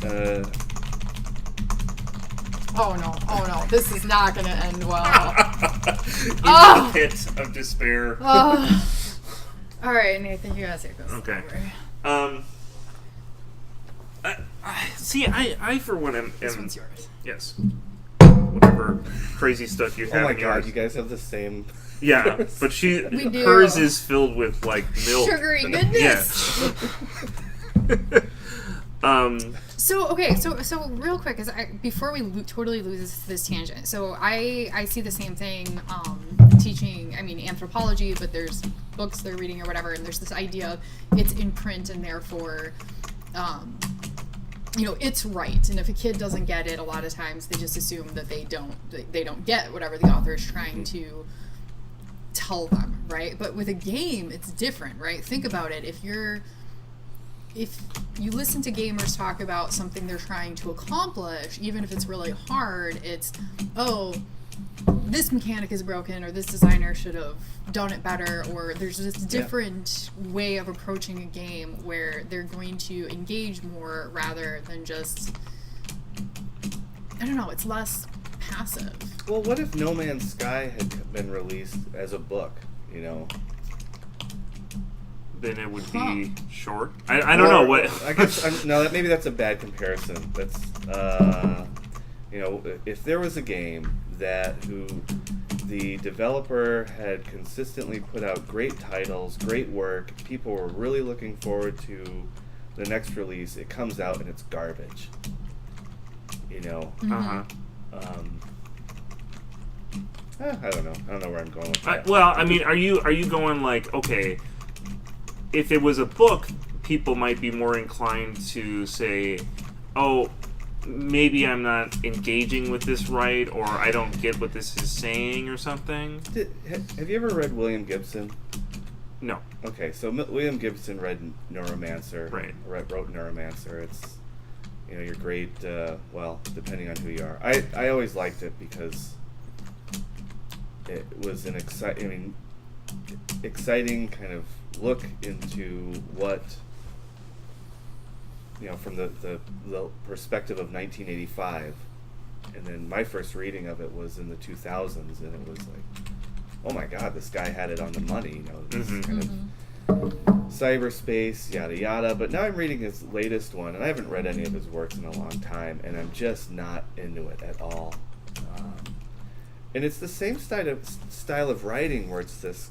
[SPEAKER 2] Oh no, this is not going to end well.
[SPEAKER 1] The pit of despair.
[SPEAKER 2] Alright, Nathan, you gotta take this.
[SPEAKER 1] Okay. I for one am...
[SPEAKER 2] This one's yours.
[SPEAKER 1] Yes. Whatever crazy stuff you have.
[SPEAKER 3] Oh my
[SPEAKER 1] in
[SPEAKER 3] god,
[SPEAKER 1] yours.
[SPEAKER 3] you guys have the same...
[SPEAKER 1] Yeah, but
[SPEAKER 2] We do.
[SPEAKER 1] hers is filled with, like, milk.
[SPEAKER 2] Sugary goodness!
[SPEAKER 1] Yeah.
[SPEAKER 2] So real quick, before we totally lose this tangent, so I see the same thing teaching, anthropology, but there's books they're reading or whatever, and there's this idea of it's in print and therefore, it's right. And if a kid doesn't get it, a lot of times they just assume that they don't get whatever the author is trying to tell them, right? But with a game, it's different, right? Think about it. If you're if you listen to gamers talk about something they're trying to accomplish, even if it's really hard, it's, oh, this mechanic is broken, or this designer should have done it better, or there's this different way of approaching a game where they're going to engage more rather than just, I don't know, it's less passive.
[SPEAKER 3] Well, what if No Man's Sky had been released as a book, you know?
[SPEAKER 1] Then it would be short. I don't know what.
[SPEAKER 3] I guess maybe that's a bad comparison. That's you know, if there was a game who the developer had consistently put out great titles, great work, people were really looking forward to the next release, it comes out and it's garbage. You know. I don't know. I don't know where I'm going with that.
[SPEAKER 1] Well, I mean, are you going like, okay, if it was a book, people might be more inclined to say, oh, maybe I'm not engaging with this right, or I don't get what this is saying, or something?
[SPEAKER 3] Have you ever read William Gibson?
[SPEAKER 1] No.
[SPEAKER 3] Okay, so William Gibson read Neuromancer.
[SPEAKER 1] Right.
[SPEAKER 3] Wrote Neuromancer. It's, you know, your great, well, depending on who you are. I always liked it because it was an exciting kind of look into what, you know, from the perspective of 1985, and then my first reading of it was in the 2000s, and it was like, oh my God, this guy had it on the money, you know, this kind of cyberspace, yada yada. But now I'm reading his latest one, and I haven't read any of his works in a long time, and I'm just not into it at all. And it's the same style of writing where it's this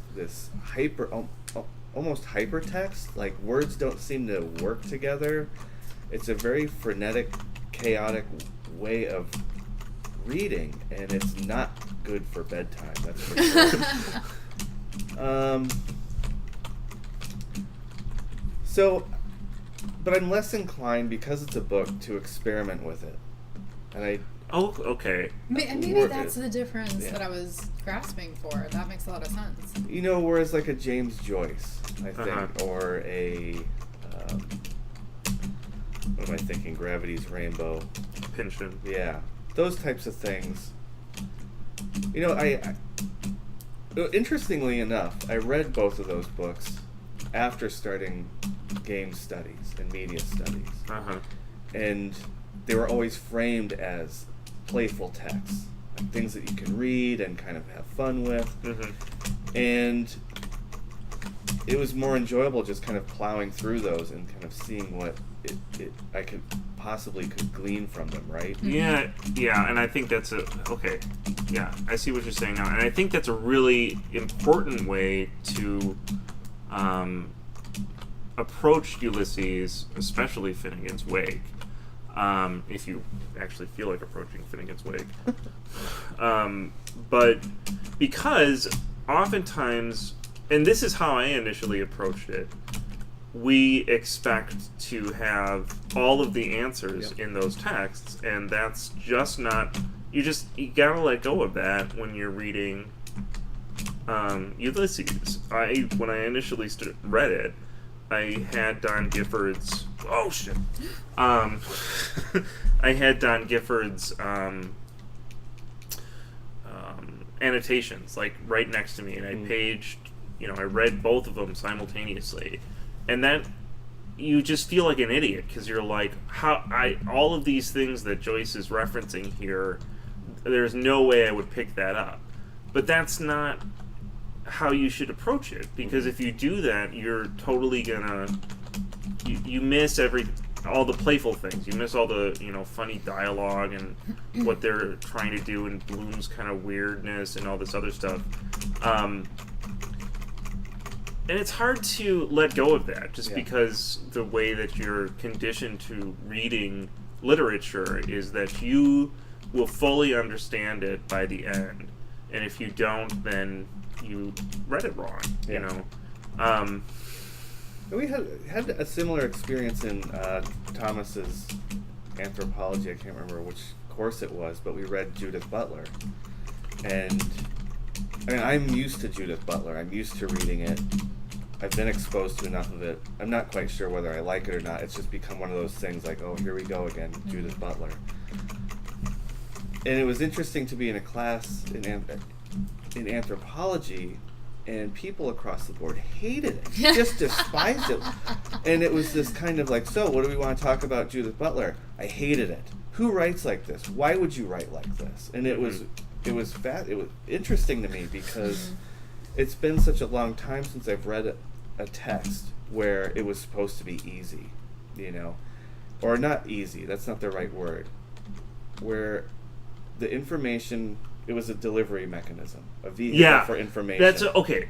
[SPEAKER 3] almost hypertext, like words don't seem to work together. It's a very frenetic, chaotic way of reading, and it's not good for bedtime, that's for sure. But I'm less inclined, because it's a book, to experiment with it. And
[SPEAKER 1] Oh, okay.
[SPEAKER 2] Maybe that's the difference that I was grasping for. That makes a lot of sense.
[SPEAKER 3] You know, whereas like a James Joyce, I think, or a what am I thinking? Gravity's Rainbow.
[SPEAKER 1] Pynchon.
[SPEAKER 3] Yeah, those types of things. You know, I interestingly enough, I read both of those books after starting game studies and media studies, and they were always framed as playful texts, like things that you can read and kind of have fun with, and it was more enjoyable just kind of plowing through those and kind of seeing what I could glean from them, right?
[SPEAKER 1] Yeah, and I think that's okay. Yeah, I see what you're saying now, and I think that's a really important way to approach Ulysses, especially Finnegan's Wake. If you actually feel like approaching Finnegan's Wake. But because oftentimes, and this is how I initially approached it, we expect to have all of the answers in those texts, and that's just not, you gotta let go of that when you're reading Ulysses. When I initially read it, I had Don Gifford's. Oh shit! I had Don Gifford's annotations like right next to me, and I paged. You know, I read both of them simultaneously, and that you just feel like an idiot because you're like, all of these things that Joyce is referencing here. There's no way I would pick that up, but that's not how you should approach it, because if you do that, you're totally gonna you miss all the playful things. You miss all the funny dialogue and what they're trying to do, and Bloom's kind of weirdness and all this other stuff. And it's hard to let go of that just because the way that you're conditioned to reading literature is that you will fully understand it by the end, and if you don't, then you read it wrong, you know.
[SPEAKER 3] We had a similar experience in Thomas's anthropology. I can't remember which course it was, but we read Judith Butler, and I mean, I'm used to Judith Butler. I'm used to reading it I've been exposed to enough of it. I'm not quite sure whether I like it or not. It's just become one of those things like, oh, here we go again, Judith Butler. And it was interesting to be in a class in anthropology, and people across the board hated it, just despised it. And it was this kind of like, so what do we want to talk about Judith Butler? I hated it. Who writes like this? Why would you write like this? And it was interesting to me because it's been such a long time since I've read a text where it was supposed to be easy, you know, or not easy. That's not the right word. Where the information, it was a delivery mechanism, a vehicle for information.
[SPEAKER 1] That's okay.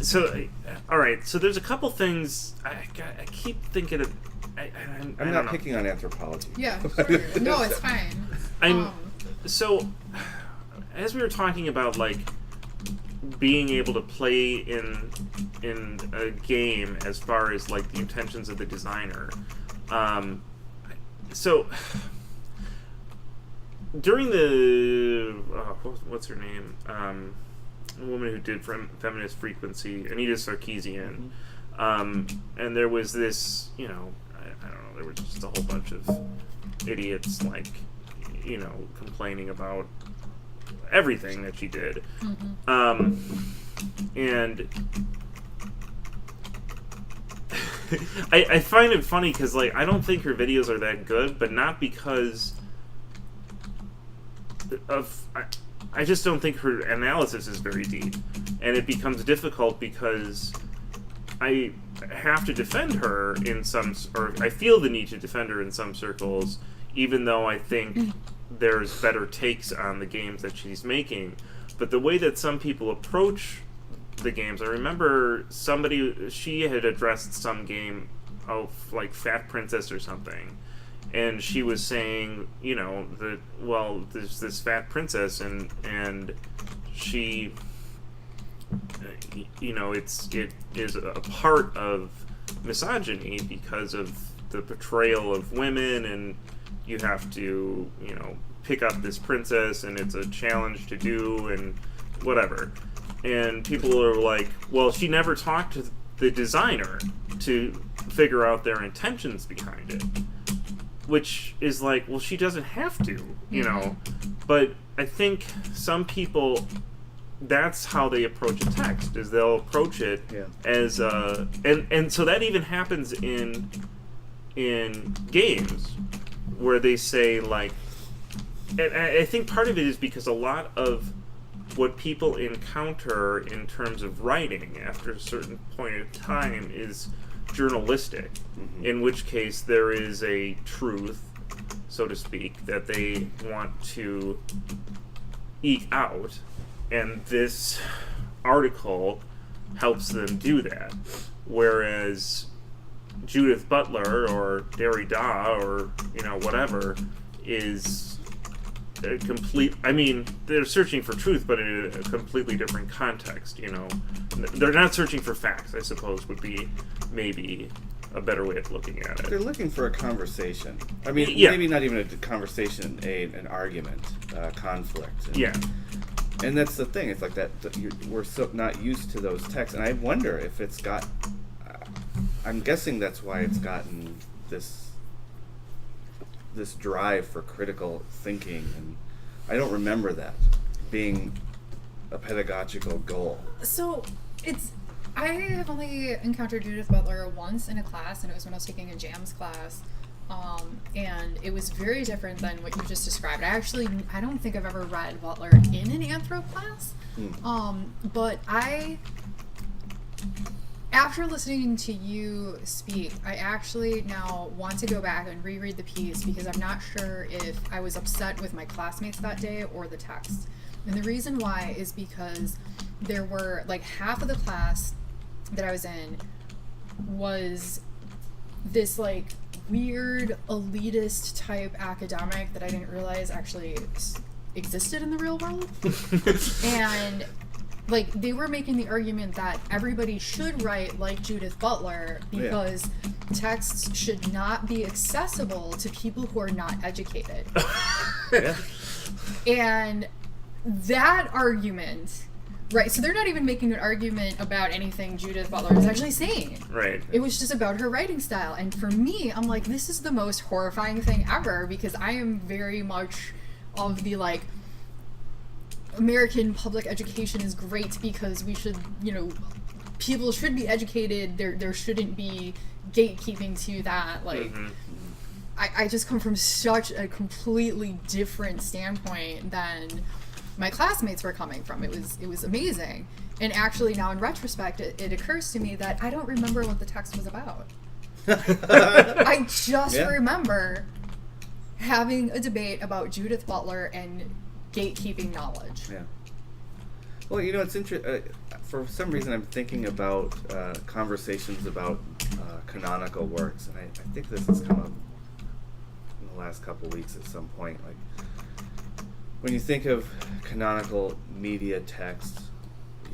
[SPEAKER 1] So, all right. So there's a couple things I keep thinking of.
[SPEAKER 3] I'm not picking on anthropology.
[SPEAKER 2] Yeah, sure. No, it's fine.
[SPEAKER 1] So, as we were talking about, like, being able to play in a game as far as, like, the intentions of the designer. So, during the... what's her name? A woman who did Feminist Frequency, Anita Sarkeesian. And there was this, you know... I don't know, there was just a whole bunch of idiots, like, you know, complaining about everything that she did. And I find it funny because, like, I don't think her videos are that good, but not because of... I just don't think her analysis is very deep. And it becomes difficult because I have to defend her in some... or I feel the need to defend her in some circles, even though I think there's better takes on the games that she's making. But the way that some people approach the games, I remember she had addressed some game of, like, Fat Princess or something, and she was saying, you know, that, well, there's this fat princess, and she, you know, it is a part of misogyny because of the portrayal of women, and you have to, you know, pick up this princess, and it's a challenge to do, and whatever. And people are like, well, she never talked to the designer to figure out their intentions behind it. Which is like, well, she doesn't have to, you know. But I think some people, that's how they approach a text, is they'll approach it as a... And so that even happens in games, where they say, like... And I think part of it is because a lot of what people encounter in terms of writing after a certain point in time is journalistic, in which case there is a truth, so to speak, that they want to eke out, and this article helps them do that. Whereas Judith Butler or Derrida or, you know, whatever is a complete... I mean, they're searching for truth, but in a completely different context, you know. They're not searching for facts, I suppose, would be maybe a better way of looking at it.
[SPEAKER 3] They're looking for a conversation. I mean, maybe not even a conversation, an argument, conflict. And that's the thing. It's like that we're so not used to those texts. And I wonder if it's got... I'm guessing that's why it's gotten this drive for critical thinking, and I don't remember that being a pedagogical goal.
[SPEAKER 2] So I have only encountered Judith Butler once in a class, and it was when I was taking a jams class, and it was very different than what you just described. I don't think I've ever read Butler in an anthro class, but after listening to you speak, I actually now want to go back and reread the piece because I'm not sure if I was upset with my classmates that day or the text. And the reason why is because there were, like, half of the class that I was in was this, like, weird elitist type academic that I didn't realize actually existed in the real world. And... like, they were making the argument that everybody should write like Judith Butler because texts should not be accessible to people who are not educated. And that argument Right, so they're not even making an argument about anything Judith Butler was actually saying.
[SPEAKER 1] Right.
[SPEAKER 2] It was just about her writing style. And for me, I'm like, this is the most horrifying thing ever, because I am very much of the, like, American public education is great because we should, people should be educated. There shouldn't be gatekeeping to that. Like, I just come from such a completely different standpoint than my classmates were coming from. It was amazing. And actually now in retrospect, it occurs to me that I don't remember what the text was about. I just remember having a debate about Judith Butler and gatekeeping knowledge.
[SPEAKER 3] Yeah. Well, it's interesting. For some reason, I'm thinking about conversations about canonical works, and I think this has come up in the last couple weeks at some point. Like, when you think of canonical media text,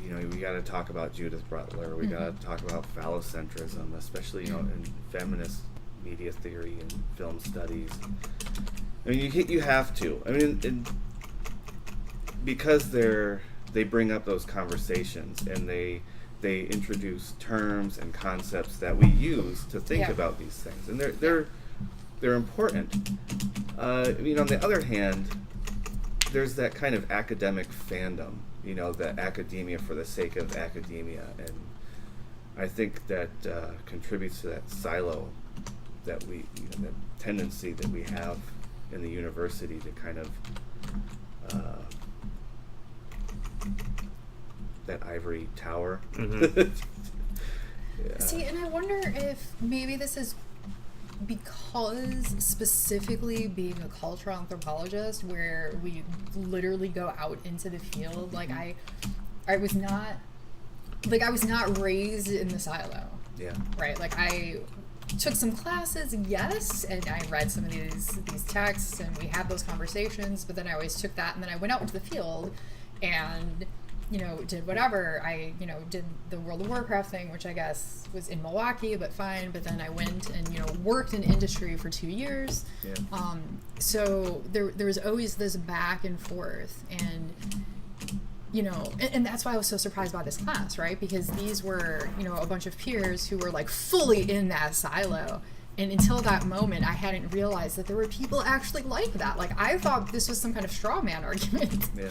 [SPEAKER 3] we got to talk about Judith Butler. We got to talk about phallocentrism, especially in feminist media theory and film studies. I mean, you have to. I mean, because they bring up those conversations and they introduce terms and concepts that we use to think about these things, and they're important. On the other hand, there's that kind of academic fandom, the academia for the sake of academia, and I think that contributes to that silo that that tendency that we have in the university to kind of that ivory tower.
[SPEAKER 2] See, and I wonder if maybe this is because specifically being a cultural anthropologist, where we literally go out into the field. Like I was not raised in the silo.
[SPEAKER 3] Yeah.
[SPEAKER 2] Right. Like I took some classes, yes, and I read some of these texts, and we had those conversations. But then I always took that, and then I went out into the field, and did whatever. I, did the World of Warcraft thing, which I guess was in Milwaukee, but fine. But then I went and, worked in industry for 2 years.
[SPEAKER 3] Yeah.
[SPEAKER 2] So there was always this back and forth. And, and that's why I was so surprised by this class, right? Because these were, a bunch of peers who were like fully in that silo. And until that moment, I hadn't realized that there were people actually like that. Like, I thought this was some kind of straw man argument.
[SPEAKER 3] Yeah.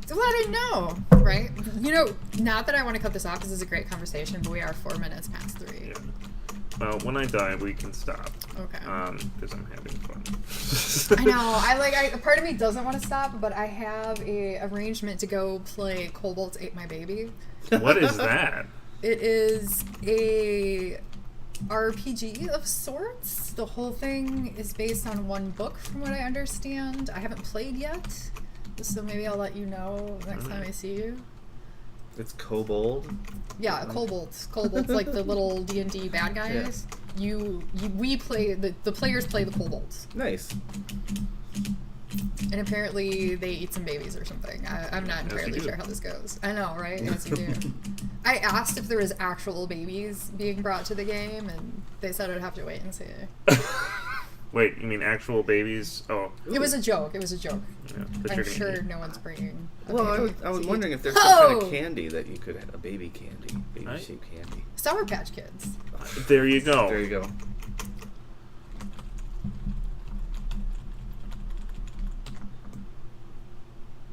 [SPEAKER 2] So I didn't know, right? Not that I want to cut this off, because this is a great conversation, but we are 4 minutes past 3.
[SPEAKER 1] Yeah. Well, when I die, we can stop.
[SPEAKER 2] Okay.
[SPEAKER 1] Because I'm having fun.
[SPEAKER 2] I know. Part of me doesn't want to stop, but I have a arrangement to go play Kobolds Ate My Baby.
[SPEAKER 1] What is that?
[SPEAKER 2] It is a RPG of sorts. The whole thing is based on one book, from what I understand. I haven't played yet, so maybe I'll let you know next time I see you.
[SPEAKER 3] It's kobold?
[SPEAKER 2] Yeah, kobolds. Kobolds, like the little D&D bad guys. Yeah. We play, the players play the kobolds.
[SPEAKER 3] Nice.
[SPEAKER 2] And apparently they eat some babies or something. I'm not entirely sure how this goes. I know, right? As you do. I asked if there was actual babies being brought to the game, and they said I'd have to wait and see.
[SPEAKER 1] Wait, you mean actual babies? Oh.
[SPEAKER 2] It was a joke. Yeah, I'm sure no one's bringing a baby
[SPEAKER 3] I was
[SPEAKER 2] to
[SPEAKER 3] wondering
[SPEAKER 2] eat.
[SPEAKER 3] if there's some kind of candy that you could have, a baby candy, baby-shaped candy.
[SPEAKER 2] Sour Patch Kids.
[SPEAKER 1] There you go.
[SPEAKER 3] There you go.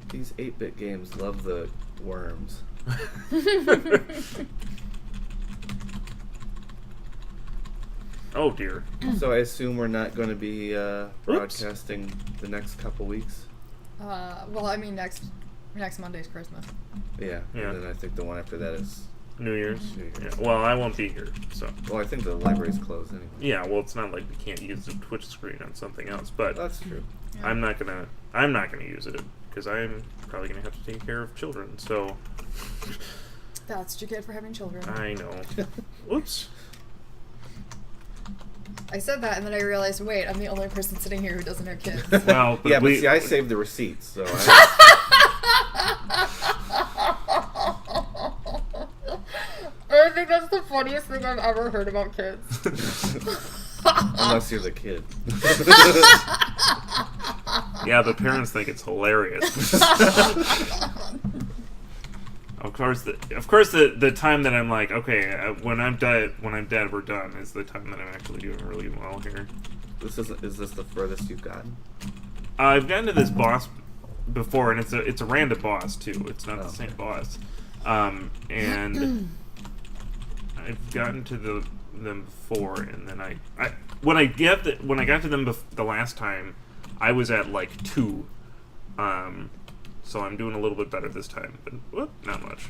[SPEAKER 3] These 8-bit games love the worms.
[SPEAKER 1] Oh dear.
[SPEAKER 3] So I assume we're not going to be broadcasting the next couple weeks?
[SPEAKER 2] Well, I mean, next Monday's Christmas.
[SPEAKER 3] Yeah. And then I think the one after that is
[SPEAKER 1] New Year's. Yeah. Well, I won't be here, so.
[SPEAKER 3] Well, I think the library's closed anyway.
[SPEAKER 1] Yeah. Well, it's not like we can't use the Twitch screen on something else, but
[SPEAKER 3] that's true.
[SPEAKER 2] Yeah.
[SPEAKER 1] I'm not gonna use it because I'm probably gonna have to take care of children. So.
[SPEAKER 2] That's what you get for having children.
[SPEAKER 1] I know. Whoops.
[SPEAKER 2] I said that, and then I realized, wait, I'm the only person sitting here who doesn't have kids.
[SPEAKER 1] Well,
[SPEAKER 3] but see, I saved the receipts, so
[SPEAKER 2] I think that's the funniest thing I've ever heard about kids.
[SPEAKER 3] Unless you're the kid.
[SPEAKER 1] Yeah, the parents think it's hilarious. Of course, the time that I'm like, okay, when I'm dead, we're done, is the time that I'm actually doing really well here.
[SPEAKER 3] Is this the furthest you've gotten?
[SPEAKER 1] I've gotten to this boss before, and it's a random boss too. It's not the same boss, and I've gotten to them before, and then when I got to them the last time, I was at like 2. So I'm doing a little bit better this time, but whoop, not much.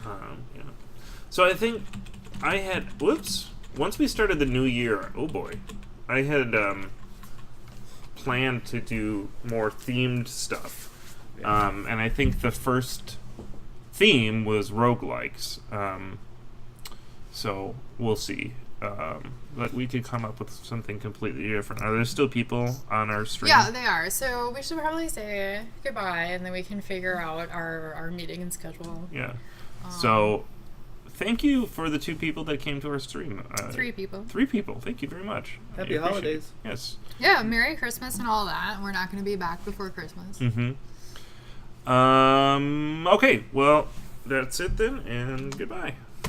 [SPEAKER 1] Yeah. So I think I had once we started the new year, oh boy, I had planned to do more themed stuff, and I think the first theme was roguelikes. So we'll see. But we could come up with something completely different. Are there still people on our stream?
[SPEAKER 2] Yeah, they are. So we should probably say goodbye, and then we can figure out our meeting and schedule.
[SPEAKER 1] Yeah. So thank you for the 2 people that came to our stream.
[SPEAKER 2] 3 people.
[SPEAKER 1] 3 people. Thank you very much.
[SPEAKER 3] Happy holidays.
[SPEAKER 1] Yes.
[SPEAKER 2] Yeah, Merry Christmas and all that. We're not going to be back before Christmas.
[SPEAKER 1] Mm-hmm. Okay, well, that's it then, and goodbye.